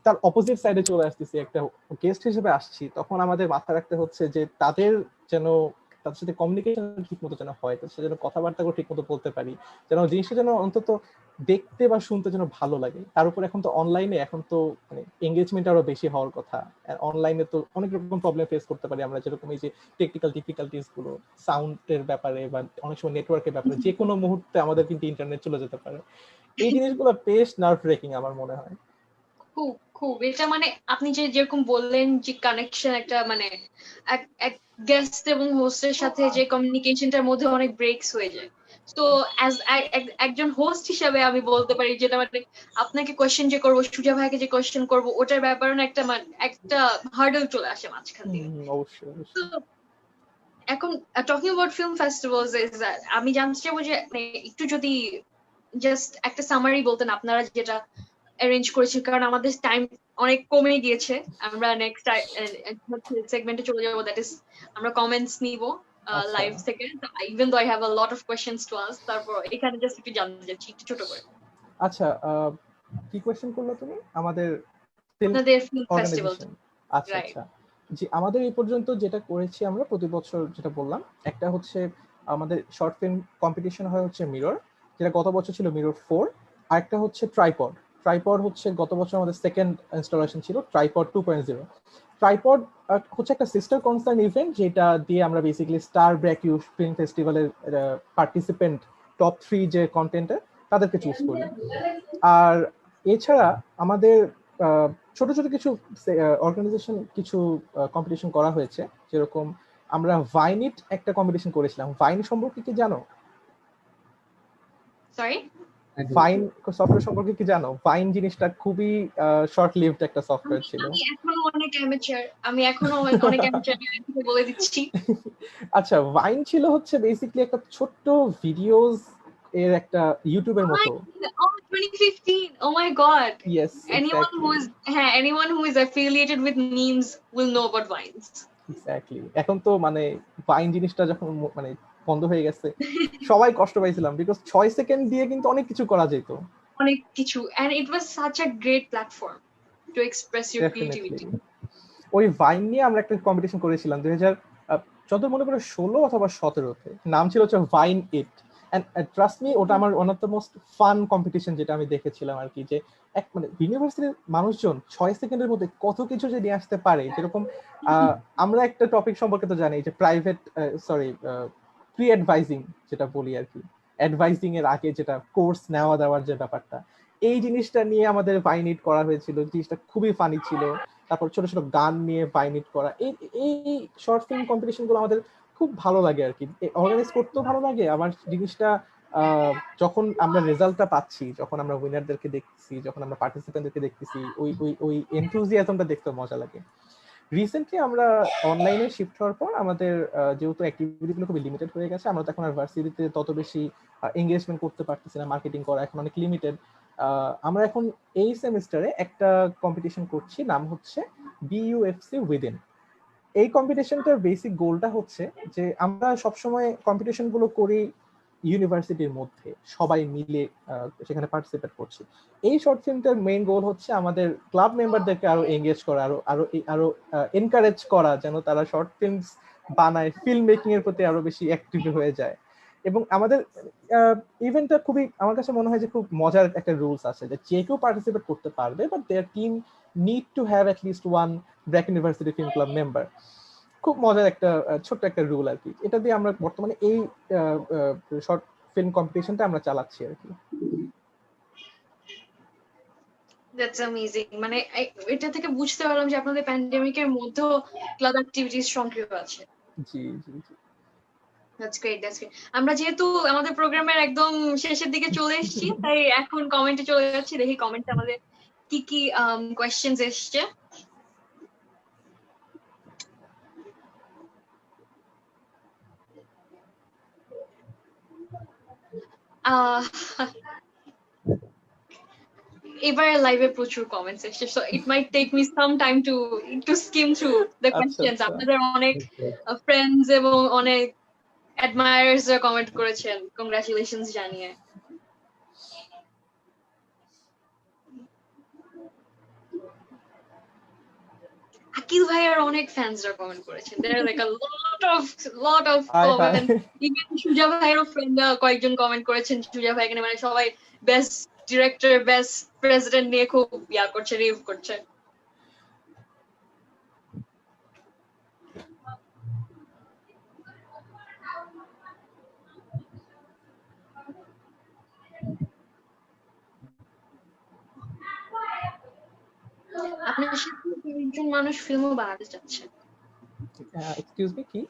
তার অপোজিট সাইডে চলে আসতেছি, একটা গেস্ট হিসেবে আসছি, তখন আমাদের মাথায় রাখতে হচ্ছে যে তাদের যেন তাদের সাথে কমিউনিকেশন ঠিক মতো যেন হয়, তাদের সাথে যেন কথাবার্তা ঠিক মতো বলতে পারি, যেন জিনিসটা যেন অন্তত দেখতে বা শুনতে যেন ভালো লাগে। তার উপর এখন তো অনলাইনে, এখন তো মানে এঙ্গেজমেন্ট আরো বেশি হওয়ার কথা। অনলাইনে তো অনেক রকম প্রবলেম ফেস করতে পারি আমরা, যেরকম এই যে টেকনিক্যাল ডিফিকাল্টিস গুলো, সাউন্ডের ব্যাপারে বা অনেক সময় নেটওয়ার্কের ব্যাপারে, যে কোনো মুহূর্তে আমাদের কিন্তু ইন্টারনেট চলে যেতে পারে। এই জিনিসগুলো বেশ নার্ভ ব্রেকিং আমার মনে হয়। খুব খুব এটা মানে আপনি যেরকম বললেন যে কানেকশন একটা মানে এক গেস্ট এবং হোস্টের সাথে যে কমিউনিকেশনটার মধ্যে অনেক ব্রেকস হয়ে যায়। তো অ্যাজ একজন হোস্ট হিসাবে আমি বলতে পারি যেটা মানে আপনাকে কোয়েশ্চেন যে করবো, সুজা ভাইকে যে কোয়েশ্চেন করবো, ওটার ব্যাপারে না একটা হার্ডল চলে আসে মাঝখান দিয়ে। অবশ্যই তো এখন টকিং অ্যাবাউট ফিল্ম ফেস্টিভ্যালস আমি জানতে চাইবো যে একটু যদি জাস্ট একটা সামারি বলতেন আপনারা যেটা অ্যারেঞ্জ করেছি, কারণ আমাদের টাইম অনেক কমে গিয়েছে। আমরা নেক্সট সেগমেন্টে চলে যাবো, দ্যাট ইজ আমরা কমেন্টস নিব লাইভ থেকে। Even though I have a lot of questions to ask, তারপর এখানে জাস্ট একটু জানতে চাচ্ছি একটু ছোট করে। আচ্ছা, কি কোয়েশ্চেন করলে তুমি আমাদের আপনাদের ফিল্ম ফেস্টিভ্যাল? আচ্ছা আচ্ছা, জি, আমাদের এই পর্যন্ত যেটা করেছি আমরা প্রতি বছর, যেটা বললাম, একটা হচ্ছে আমাদের শর্ট ফিল্ম কম্পিটিশন হয় হচ্ছে মিরর, যেটা গত বছর ছিল মিরর 4। আরেকটা হচ্ছে ট্রাইপড। ট্রাইপড হচ্ছে গত বছর আমাদের সেকেন্ড ইনস্টলেশন ছিল, ট্রাইপড 2.0। ট্রাইপড হচ্ছে একটা সিস্টার কনসার্ন ইভেন্ট, যেটা দিয়ে আমরা বেসিক্যালি স্টার ব্র্যাকিউ ফিল্ম ফেস্টিভ্যালের পার্টিসিপেন্ট টপ 3 যে কন্টেন্টে, তাদেরকে চুজ করি। আর এছাড়া আমাদের ছোট ছোট কিছু অর্গানাইজেশন কিছু কম্পিটিশন করা হয়েছে, যেরকম আমরা ভাইনিট একটা কম্পিটিশন করেছিলাম। ভাইন সম্পর্কে কি জানো? সরি, ভাইন সফটওয়্যার সম্পর্কে কি জানো? ভাইন জিনিসটা খুবই শর্ট লিভড একটা সফটওয়্যার ছিল। আমি এখনো অনেক অ্যামেচার, বলে দিচ্ছি। আচ্ছা, ভাইন ছিল হচ্ছে বেসিক্যালি একটা ছোট্ট ভিডিওস এর একটা ইউটিউবের মতো। 2015, oh my god. Yes, Anyone who is affiliated with memes will know about Vines. Exactly. এখন তো মানে ভাইন জিনিসটা যখন মানে বন্ধ হয়ে গেছে, সবাই কষ্ট পাইছিলাম, বিকজ 6 সেকেন্ড দিয়ে কিন্তু অনেক কিছু করা যেত। অনেক কিছু, and it was such a great platform to express your creativity. ওই ভাইন নিয়ে আমরা একটা কম্পিটিশন করেছিলাম 2000 যত মনে করে 16 অথবা 17-তে। নাম ছিল হচ্ছে vine it. And trust me, ওটা আমার one of the most fun competition যেটা আমি দেখেছিলাম আর কি, যে এক মানে ইউনিভার্সিটির মানুষজন 6 সেকেন্ডের মধ্যে কত কিছু যে নিয়ে আসতে পারে। যেরকম আমরা একটা টপিক সম্পর্কে তো জানি যে প্রাইভেট প্রি অ্যাডভাইজিং যেটা বলি আর কি, অ্যাডভাইজিং এর আগে যেটা কোর্স নেওয়া দেওয়ার যে ব্যাপারটা, এই জিনিসটা নিয়ে আমাদের বাইনিট করা হয়েছিল, জিনিসটা খুবই ফানি ছিল। তারপর ছোট ছোট গান নিয়ে বাইনিট করা, এই এই শর্ট ফিল্ম কম্পিটিশন গুলো আমাদের খুব ভালো লাগে আর কি, অর্গানাইজ করতেও ভালো লাগে। আবার জিনিসটা যখন আমরা রেজাল্টটা পাচ্ছি, যখন আমরা উইনারদেরকে দেখছি, যখন আমরা পার্টিসিপেন্টদেরকে দেখতেছি, ওই ওই ওই এনথুজিয়াজমটা দেখতে মজা লাগে। রিসেন্টলি আমরা অনলাইনে শিফট হওয়ার পর আমাদের যেহেতু অ্যাক্টিভিটি গুলো খুবই লিমিটেড হয়ে গেছে, আমরা তো এখন আর ভার্সিটিতে তত বেশি এঙ্গেজমেন্ট করতে পারতেছি না, মার্কেটিং করা এখন অনেক লিমিটেড। আমরা এখন এই সেমিস্টারে একটা কম্পিটিশন করছি, নাম হচ্ছে বিইউএফসি উইদিন। এই কম্পিটিশনটার বেসিক গোলটা হচ্ছে যে আমরা সবসময় কম্পিটিশন গুলো করি ইউনিভার্সিটির মধ্যে, সবাই মিলে সেখানে পার্টিসিপেট করছি। এই শর্ট ফিল্মটার মেইন গোল হচ্ছে আমাদের ক্লাব মেম্বারদেরকে আরো এঙ্গেজ করা, আরো আরো আরো এনকারেজ করা, যেন তারা শর্ট ফিল্মস বানায়, ফিল্ম মেকিং এর প্রতি আরো বেশি অ্যাক্টিভ হয়ে যায়। এবং আমাদের ইভেন্টটা খুবই, আমার কাছে মনে হয় যে খুব মজার একটা রুলস আছে, যে যে কেউ পার্টিসিপেট করতে পারবে, but there team need to have at least one BRAC university film club member. খুব মজার একটা ছোট্ট একটা রুল আর কি, এটা দিয়ে আমরা বর্তমানে এই শর্ট ফিল্ম কম্পিটিশনটা আমরা চালাচ্ছি আর কি। That's amazing. মানে এটা থেকে বুঝতে পারলাম যে আপনাদের প্যান্ডেমিকের মধ্যেও ক্লাব অ্যাক্টিভিটিস সক্রিয় আছে। জি জি জি, দ্যাটস গ্রেট, দ্যাটস গ্রেট। আমরা যেহেতু আমাদের প্রোগ্রামের একদম শেষের দিকে চলে এসেছি, তাই এখন কমেন্টে চলে যাচ্ছি, দেখি কমেন্টে আমাদের কি কি কোয়েশ্চেনস এসছে। এবারে লাইভে প্রচুর কমেন্টস এসছে, so it might take me some time to skim through the questions. আপনাদের অনেক ফ্রেন্ডস এবং অনেক অ্যাডমায়ার্স কমেন্ট করেছেন, কংগ্রাচুলেশনস জানিয়ে। আকিল ভাইয়ের অনেক ফ্যান্সরা কমেন্ট করেছেন, there are like a lot of comment. Even Suja ভাইয়েরও ফ্রেন্ড কয়েকজন কমেন্ট করেছেন, সুজা ভাইকে মানে সবাই বেস্ট ডিরেক্টর, বেস্ট প্রেসিডেন্ট নিয়ে খুব করছে, রিভ করছে। আপনার সাথে কয়েকজন মানুষ ফিল্মও বানাতে চাচ্ছে। এক্সকিউজ মি, কি?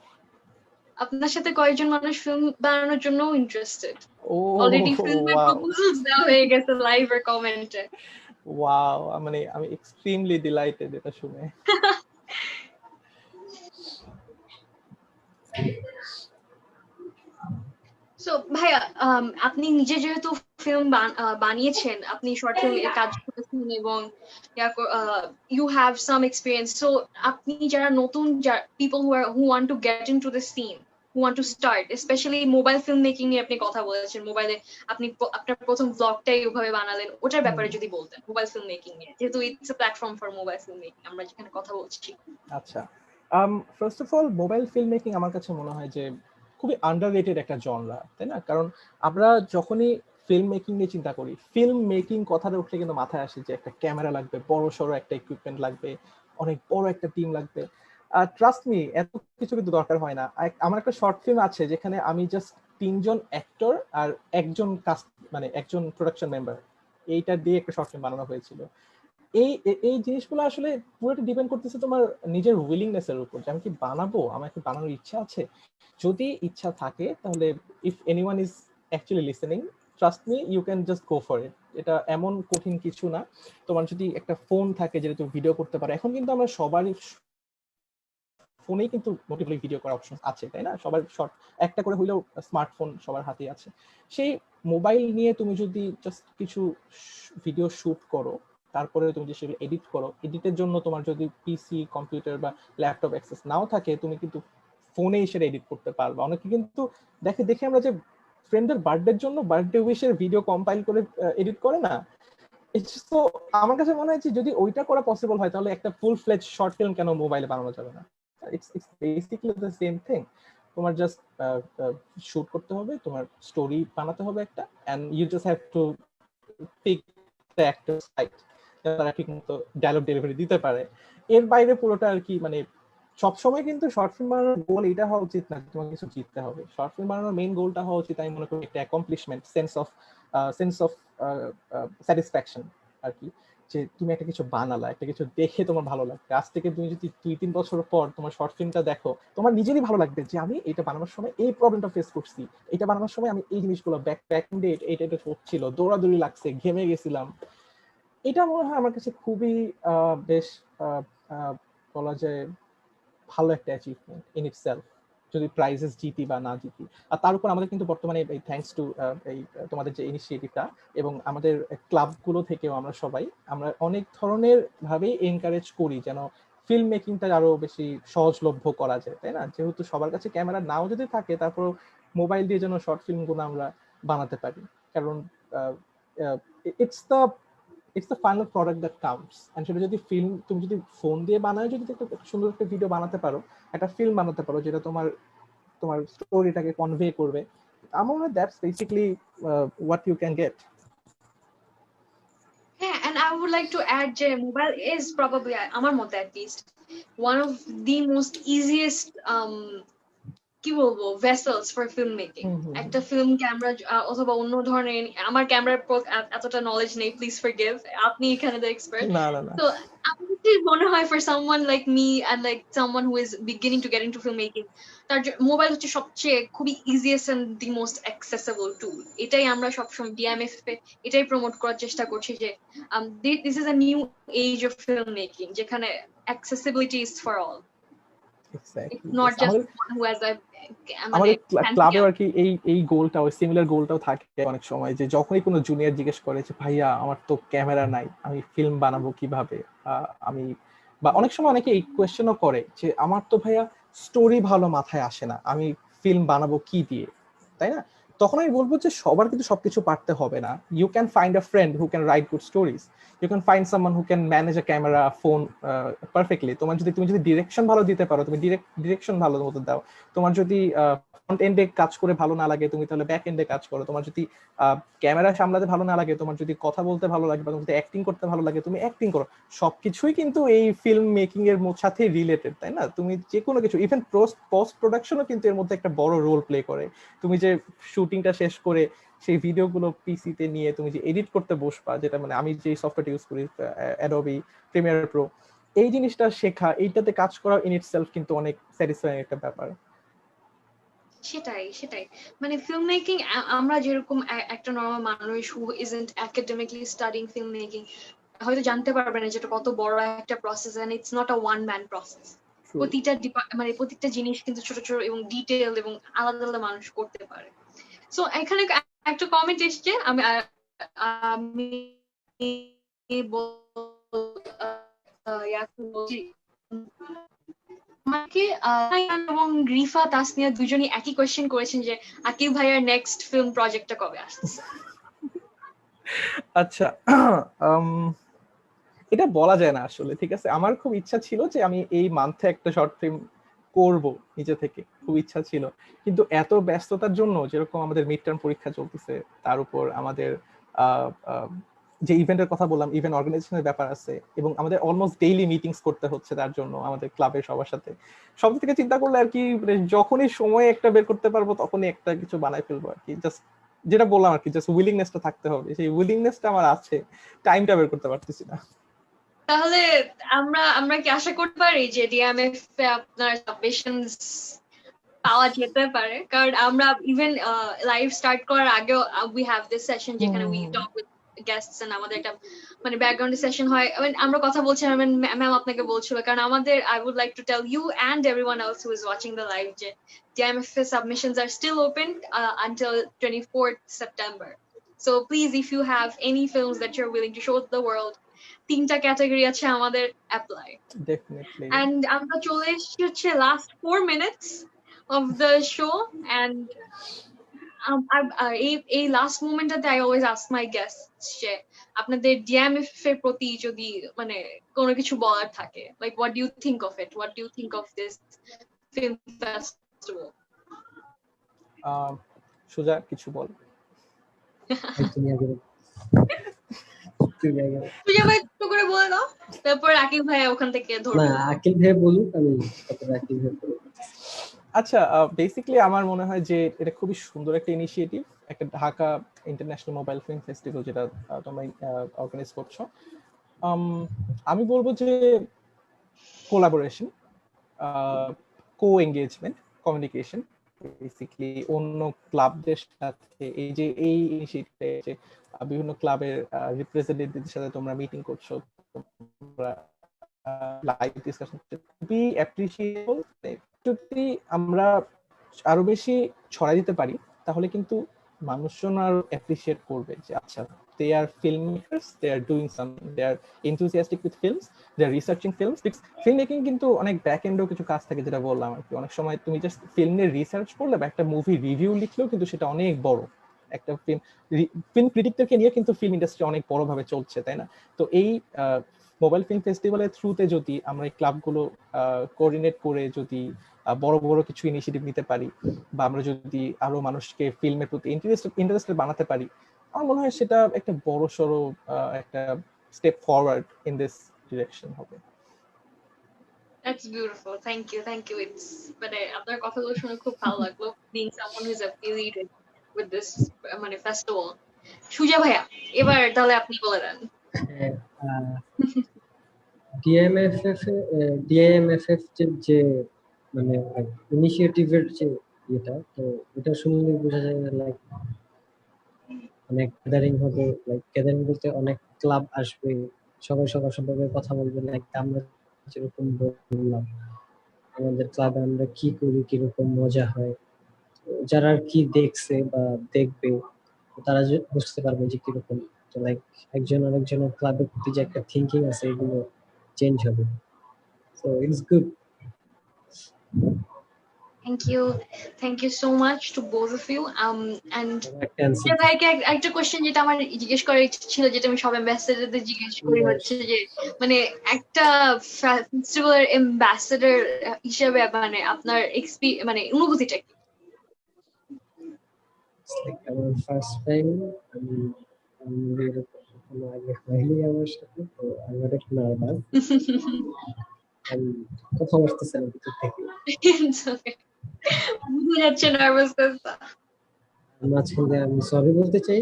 আপনার সাথে কয়েকজন মানুষ ফিল্ম বানানোর জন্য ইন্টারেস্টেড। ও অলরেডি ফিল্মের প্রপোজালস দেওয়া হয়ে গেছে লাইভ এর কমেন্টে। ওয়াও, মানে আমি এক্সট্রিমলি ডিলাইটেড এটা শুনে। সো ভাইয়া, আপনি নিজে যেহেতু ফিল্ম বানিয়েছেন, আপনি শর্ট ফিল্মে কাজ করেছেন এবং you have some experience, so আপনি যারা নতুন people who want to get into the scene, who want to start, specially mobile film making নিয়ে আপনি কথা বলেছেন, মোবাইলে আপনি আপনার প্রথম ব্লগটাই ওভাবে বানালেন, ওটার ব্যাপারে যদি বলতেন মোবাইল ফিল্ম মেকিং নিয়ে, যেহেতু it's a platform for mobile film making আমরা যেখানে কথা বলছি। আচ্ছা, first of all mobile film making আমার কাছে মনে হয় যে খুবই আন্ডাররেটেড একটা জনরা, তাই না? কারণ আমরা যখনই ফিল্ম মেকিং নিয়ে চিন্তা করি, ফিল্ম মেকিং কথাটা উঠলে কিন্তু মাথায় আসে যে একটা ক্যামেরা লাগবে, বড় সড়ো একটা ইকুইপমেন্ট লাগবে, অনেক বড় একটা টিম লাগবে। ট্রাস্ট মি, এত কিছু কিন্তু দরকার হয় না। আমার একটা শর্ট ফিল্ম আছে যেখানে আমি জাস্ট 3জন অ্যাক্টর আর একজন কাস্ট, মানে একজন প্রোডাকশন মেম্বার, এইটা দিয়ে একটা শর্ট ফিল্ম বানানো হয়েছিল। এই এই জিনিসগুলো আসলে পুরোটা ডিপেন্ড করতেছে তোমার নিজের উইলিংনেস এর উপর, যে আমি কি বানাবো, আমার কি বানানোর ইচ্ছা আছে। যদি ইচ্ছা থাকে তাহলে if anyone is actually listening, trust me, you can just go for it. এটা এমন কঠিন কিছু না। তোমার যদি একটা ফোন থাকে যেটা তুমি ভিডিও করতে পারো, এখন কিন্তু আমরা সবারই ফোনেই কিন্তু মোটিভলি ভিডিও করার অপশন আছে, তাই না? সবার শর্ট একটা করে হইলেও স্মার্টফোন সবার হাতেই আছে। সেই মোবাইল নিয়ে তুমি যদি জাস্ট কিছু ভিডিও শুট করো, তারপরে তুমি যে সেগুলো এডিট করো, এডিটের জন্য তোমার যদি পিসি, কম্পিউটার বা ল্যাপটপ অ্যাক্সেস নাও থাকে, তুমি কিন্তু ফোনেই সেটা এডিট করতে পারবা। অনেকে কিন্তু দেখে আমরা যে ফ্রেন্ডের বার্থডের জন্য বার্থডে উইশের ভিডিও কম্পাইল করে এডিট করে না, তো আমার কাছে মনে হয় যে যদি ওইটা করা পসিবল হয়, তাহলে একটা ফুল ফ্লেজ শর্ট ফিল্ম কেন মোবাইলে বানানো যাবে না? It's basically the same thing. তোমার জাস্ট শুট করতে হবে, তোমার স্টোরি বানাতে হবে একটা, and you just have to pick the actors right, তারা ঠিক মতো ডায়লগ ডেলিভারি দিতে পারে। এর বাইরে পুরোটা আর কি মানে সবসময় কিন্তু শর্ট ফিল্ম বানানোর গোল এটা হওয়া উচিত না তোমাকে কিছু জিততে হবে। শর্ট ফিল্ম বানানোর মেইন গোলটা হওয়া উচিত আমি মনে করি একটা অ্যাকমপ্লিশমেন্ট, সেন্স অফ স্যাটিসফ্যাকশন আর কি, যে তুমি একটা কিছু বানালা, একটা কিছু দেখে তোমার ভালো লাগবে। আজ থেকে তুমি যদি 2-3 বছর পর তোমার শর্ট ফিল্মটা দেখো, তোমার নিজেরই ভালো লাগবে যে আমি এটা বানানোর সময় এই প্রবলেমটা ফেস করছি, এটা বানানোর সময় আমি এই জিনিসগুলো ব্যাক এন্ডে এটা এটা হচ্ছিল, দৌড়াদৌড়ি লাগছে, ঘেমে গেছিলাম। এটা মনে হয় আমার কাছে খুবই বেশ বলা যায় ভালো একটা অ্যাচিভমেন্ট ইন ইটসেলফ, যদি প্রাইজেস জিতি বা না জিতি। আর তার উপর আমাদের কিন্তু বর্তমানে এই থ্যাঙ্কস টু এই তোমাদের যে ইনিশিয়েটিভটা এবং আমাদের ক্লাবগুলো থেকেও আমরা অনেক ধরনের ভাবেই এনকারেজ করি যেন ফিল্ম মেকিংটা আরো বেশি সহজলভ্য করা যায়, তাই না? যেহেতু সবার কাছে ক্যামেরা নাও যদি থাকে, তারপর মোবাইল দিয়ে যেন শর্ট ফিল্মগুলো আমরা বানাতে পারি, কারণ it's the final product that counts. And সেটা যদি ফিল্ম তুমি যদি ফোন দিয়ে বানায়, যদি একটা সুন্দর একটা ভিডিও বানাতে পারো, একটা ফিল্ম বানাতে পারো যেটা তোমার তোমার স্টোরিটাকে কনভে করবে, আমার মনে হয় that's basically what you can get. Yeah, and I would like to add যে mobile is probably আমার মতে at least one of the most easiest কি বলবো ভেসেলস ফর ফিল্ম মেকিং। একটা ফিল্ম ক্যামেরা অথবা অন্য ধরনের, আমার ক্যামেরার এতটা নলেজ নেই, প্লিজ ফরগিভ, আপনি এখানে দ্য এক্সপার্ট। না না না, তো আমার মনে হয় for someone like me and like someone who is beginning to get into film making, তার মোবাইল হচ্ছে সবচেয়ে খুবই easiest and the most accessible tool. এটাই আমরা সবসময় ডিএমএফ এ এটাই প্রমোট করার চেষ্টা করছি যে this is a new age of film making যেখানে accessibility is for all, not just one who has a আমাদের ক্লাবে আর কি এই গোলটাও, সিমিলার গোলটাও থাকে অনেক সময়, যে যখনই কোনো জুনিয়র জিজ্ঞেস করে যে ভাইয়া আমার তো ক্যামেরা নাই, আমি ফিল্ম বানাবো কিভাবে, আমি বা অনেক সময় অনেকে এই কোয়েশ্চেনও করে যে আমার তো ভাইয়া স্টোরি ভালো মাথায় আসে না, আমি ফিল্ম বানাবো কি দিয়ে, তাই না? তখন আমি বলবো যে সবার কিন্তু সবকিছু পারতে হবে না। You can find a friend who can write good stories, you can find someone who can manage a camera phone perfectly. তুমি যদি ডিরেকশন ভালো দিতে পারো, তুমি ডিরেকশন ভালো মতো দাও। তোমার যদি ফ্রন্ট এন্ডে কাজ করে ভালো না লাগে, তুমি তাহলে ব্যাক এন্ডে কাজ করো। তোমার যদি ক্যামেরা সামলাতে ভালো না লাগে, তোমার যদি কথা বলতে ভালো লাগে, বা তোমার যদি অ্যাক্টিং করতে ভালো লাগে, তুমি অ্যাক্টিং করো। সবকিছুই কিন্তু এই ফিল্ম মেকিং এর সাথে রিলেটেড, তাই না? তুমি যে কোনো কিছু, ইভেন পোস্ট প্রোডাকশনও কিন্তু এর মধ্যে একটা বড় রোল প্লে করে। তুমি যে শুটিংটা শেষ করে সেই ভিডিওগুলো পিসিতে নিয়ে তুমি যে এডিট করতে বসবা, যেটা মানে আমি যে সফটওয়্যার ইউজ করি অ্যাডোবি প্রিমিয়ার প্রো, এই জিনিসটা শেখা, এইটাতে কাজ করা ইন ইটসেলফ কিন্তু অনেক স্যাটিসফাইং একটা ব্যাপার। সেটাই মানে ফিল্ম মেকিং, আমরা যেরকম একটা নরমাল মানুষ who isn't academically studying film making হয়তো জানতে পারবে না যেটা কত বড় একটা process, and it's not a one man process. প্রতিটা জিনিস কিন্তু ছোট ছোট এবং ডিটেইল এবং আলাদা আলাদা মানুষ করতে পারে। সো এখানে একটা কমেন্ট এসছে, আমি আমাকে এবং রিফা তাসনিয়া দুজনই একই কোয়েশ্চেন করেছেন যে আকিব ভাইয়ার নেক্সট ফিল্ম প্রজেক্টটা কবে আসছে? আচ্ছা, এটা বলা যায় না আসলে, ঠিক আছে? আমার খুব ইচ্ছা ছিল যে আমি এই মান্থে একটা শর্ট ফিল্ম করব, নিজে থেকে খুব ইচ্ছা ছিল, কিন্তু এত ব্যস্ততার জন্য, যেরকম আমাদের মিড টার্ম পরীক্ষা চলতেছে, তার উপর আমাদের যে ইভেন্টের কথা বললাম, ইভেন্ট অর্গানাইজেশনের ব্যাপার আছে, এবং আমাদের অলমোস্ট ডেইলি মিটিংস করতে হচ্ছে তার জন্য আমাদের ক্লাবের সবার সাথে। সব থেকে চিন্তা করলে আর কি, যখনই সময় একটা বের করতে পারবো তখনই একটা কিছু বানাই ফেলবো আর কি। জাস্ট যেটা বললাম আর কি, জাস্ট উইলিংনেসটা থাকতে হবে, সেই উইলিংনেসটা আমার আছে, টাইমটা বের করতে পারতেছি না। তাহলে আমরা কি আশা করতে পারি যে ডিএমএফ এ আপনার সাবমিশনস পাওয়া যেতে পারে? কারণ আমরা ইভেন লাইভ স্টার্ট করার আগে উই হ্যাভ দিস সেশন যেখানে we talk with guests, and আমাদের একটা মানে ব্যাকগ্রাউন্ড সেশন হয়, আমরা কথা বলছিলাম, ম্যাম আপনাকে বলছিল, কারণ আমাদের I would like to tell you and everyone else who is watching the live যে ডিএমএফ এর submissions are still open until 24th September. So please, if you have any films that you're willing to show the world, 3টা category আছে আমাদের, apply definitely. And আমরা চলে এসেছি হচ্ছে last 4 minutes of the show, and এই last মোমেন্টটাতে I always ask my guests যে আপনাদের ডিএমএফ এর প্রতি যদি মানে কোনো কিছু বলার থাকে, like what do you think of it, what do you think of this film festival? Suja কিছু বল। তুমি আগে বলো। তুমি আগে বলো। সুজা ভাই একটু করে বলে দাও, তারপর আকিব ভাই ওখান থেকে না ধরবো। আকিল ভাই বলুক, আমি তারপরে আকিল ভাই বলবো। আচ্ছা, বেসিক্যালি আমার মনে হয় যে এটা খুবই সুন্দর একটা ইনিশিয়েটিভ, একটা Dhaka international mobile film festival যেটা তোমরা অর্গানাইজ করছো। আমি বলবো যে কোলাবোরেশন, কো এঙ্গেজমেন্ট, কমিউনিকেশন, বেসিক্যালি অন্য ক্লাবদের সাথে এই যে এই ইনিশিয়েটিভে যে বিভিন্ন ক্লাবের রিপ্রেজেন্টেটিভদের সাথে তোমরা মিটিং করছো, তোমরা লাইভ ডিসকাশন, খুবই অ্যাপ্রিশিয়েবল। যদি আমরা আরো বেশি ছড়াই দিতে পারি তাহলে কিন্তু মানুষজন আরো অ্যাপ্রিশিয়েট করবে যে আচ্ছা, they are film makers, they are doing something, they are enthusiastic with films, they are researching films. Film making কিন্তু অনেক ব্যাক এন্ডেও কিছু কাজ থাকে, যেটা বললাম আর কি। অনেক সময় তুমি জাস্ট ফিল্মের রিসার্চ করলে বা একটা মুভি রিভিউ লিখলেও কিন্তু সেটা অনেক বড় একটা ফিল্ম ক্রিটিকদেরকে নিয়ে কিন্তু ফিল্ম ইন্ডাস্ট্রি অনেক বড়ভাবে চলছে, তাই না? তো এই মোবাইল ফিল্ম ফেস্টিভ্যালের থ্রুতে যদি আমরা এই ক্লাবগুলো কোঅর্ডিনেট করে যদি বড় বড় কিছু ইনিশিয়েটিভ নিতে পারি, বা আমরা যদি আরো মানুষকে ফিল্মের প্রতি ইন্টারেস্টেড বানাতে পারি, আমার মনে হয় সেটা একটা বড় সড়ো একটা step forward in this direction হবে। That's beautiful. Thank you. It's মানে আপনার কথাগুলো শুনে খুব ভালো লাগলো, being someone who is affiliated with this মানে festival. সুজা ভাইয়া, এবার তাহলে আপনি বলে দেন। ডিআইএমএফএফ যে মানে ইনিশিয়েটিভের যে এটা, তো এটা শুনলে বোঝা যায় লাইক অনেক গ্যাদারিং হবে, লাইক গ্যাদারিং বলতে অনেক ক্লাব আসবে, সবাই সবার সম্পর্কে কথা বলবে। লাইক আমরা যেরকম বললাম আমাদের ক্লাবে আমরা কি করি, কিরকম মজা হয়, যারা আর কি দেখছে বা দেখবে তারা বুঝতে পারবে যে কিরকম। তো লাইক একজন আরেকজনের ক্লাবের প্রতি যে একটা থিঙ্কিং আছে এগুলো চেঞ্জ হবে। So it's good. Thank you so much to both of you. And একটা ভাইকে একটা কোশ্চেন যেটা আমার জিজ্ঞেস করার ইচ্ছে ছিল, যেটা আমি সব অ্যাম্বাসেডরদের জিজ্ঞেস করি, হচ্ছে যে মানে একটা ফেস্টিভ্যালের অ্যাম্বাসেডর হিসেবে মানে আপনার মানে অনুভূতিটা কি? আমার ফার্স্ট টাইম, আমি এরকম আগে হয়নি আমার সাথে, তো আমি অনেক নার্ভাস। আমি কথা বলতেছি না ভিতর থেকে, বুঝে যাচ্ছে নার্ভাসনেসটা। মাঝখানে আমি সরি বলতে চাই,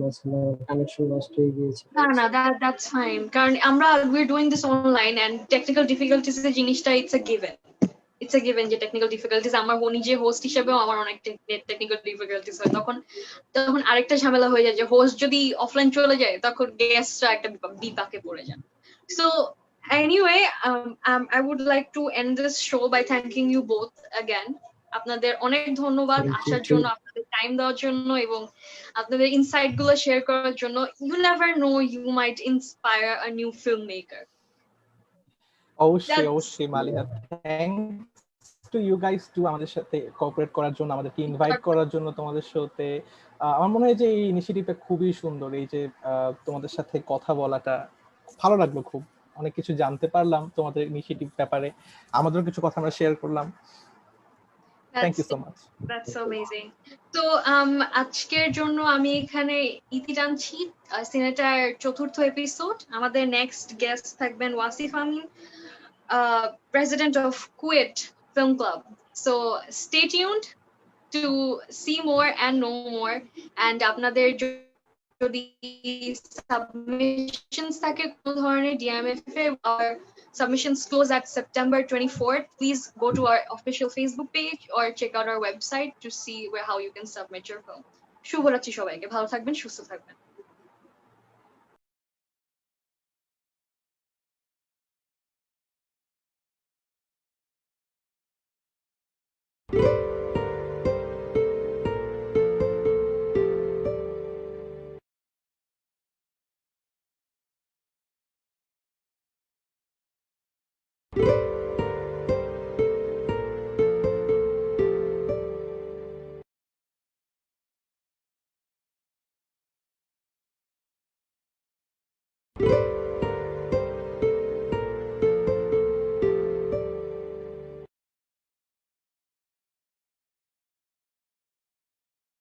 মাঝখানে কানেকশন নষ্ট হয়ে গিয়েছে। না, that's fine, কারণ আমরা we're doing this online and technical difficulties এর জিনিসটা it's a given যে টেকনিক্যাল ডিফিকাল্টিজ, আমার নিজে হোস্ট হিসেবেও আমার অনেক টেকনিক্যাল ডিফিকাল্টিজ হয়। তখন আরেকটা ঝামেলা হয়ে যায় যে হোস্ট যদি অফলাইন চলে যায় তখন গেস্টরা একটা বিপাকে পড়ে যান। So anyway, I would like to end this show by thanking you both again. আপনাদের অনেক ধন্যবাদ আসার জন্য, আপনাদের টাইম দেওয়ার জন্য এবং আপনাদের ইনসাইট গুলো শেয়ার করার জন্য। You never know, you might inspire a new filmmaker. অবশ্যই Maliha, thanks to you guys to আমাদের সাথে কোঅপারেট করার জন্য, আমাদেরকে ইনভাইট করার জন্য তোমাদের শোতে। আমার মনে হয় যে এই ইনিশিয়েটিভটা খুবই সুন্দর। এই যে তোমাদের সাথে কথা বলাটা ভালো লাগলো, খুব অনেক কিছু জানতে পারলাম তোমাদের ইনিশিয়েটিভ ব্যাপারে, আমাদেরও কিছু কথা আমরা শেয়ার করলাম। Thank you so much. That's so amazing. তো আজকের জন্য আমি এখানে ইতি টানছি সিনেটার চতুর্থ এপিসোড। আমাদের নেক্সট গেস্ট থাকবেন Wasif Amin, president of KUET film club. So stay tuned to see more and know more. And আপনাদের যদি সাবমিশনস থাকে কোন ধরনের DMF A, or submissions close at September 24th, please go to our official Facebook page or check out our website to see how you can submit your film. শুভরাত্রি সবাইকে, ভালো থাকবেন, সুস্থ থাকবেন।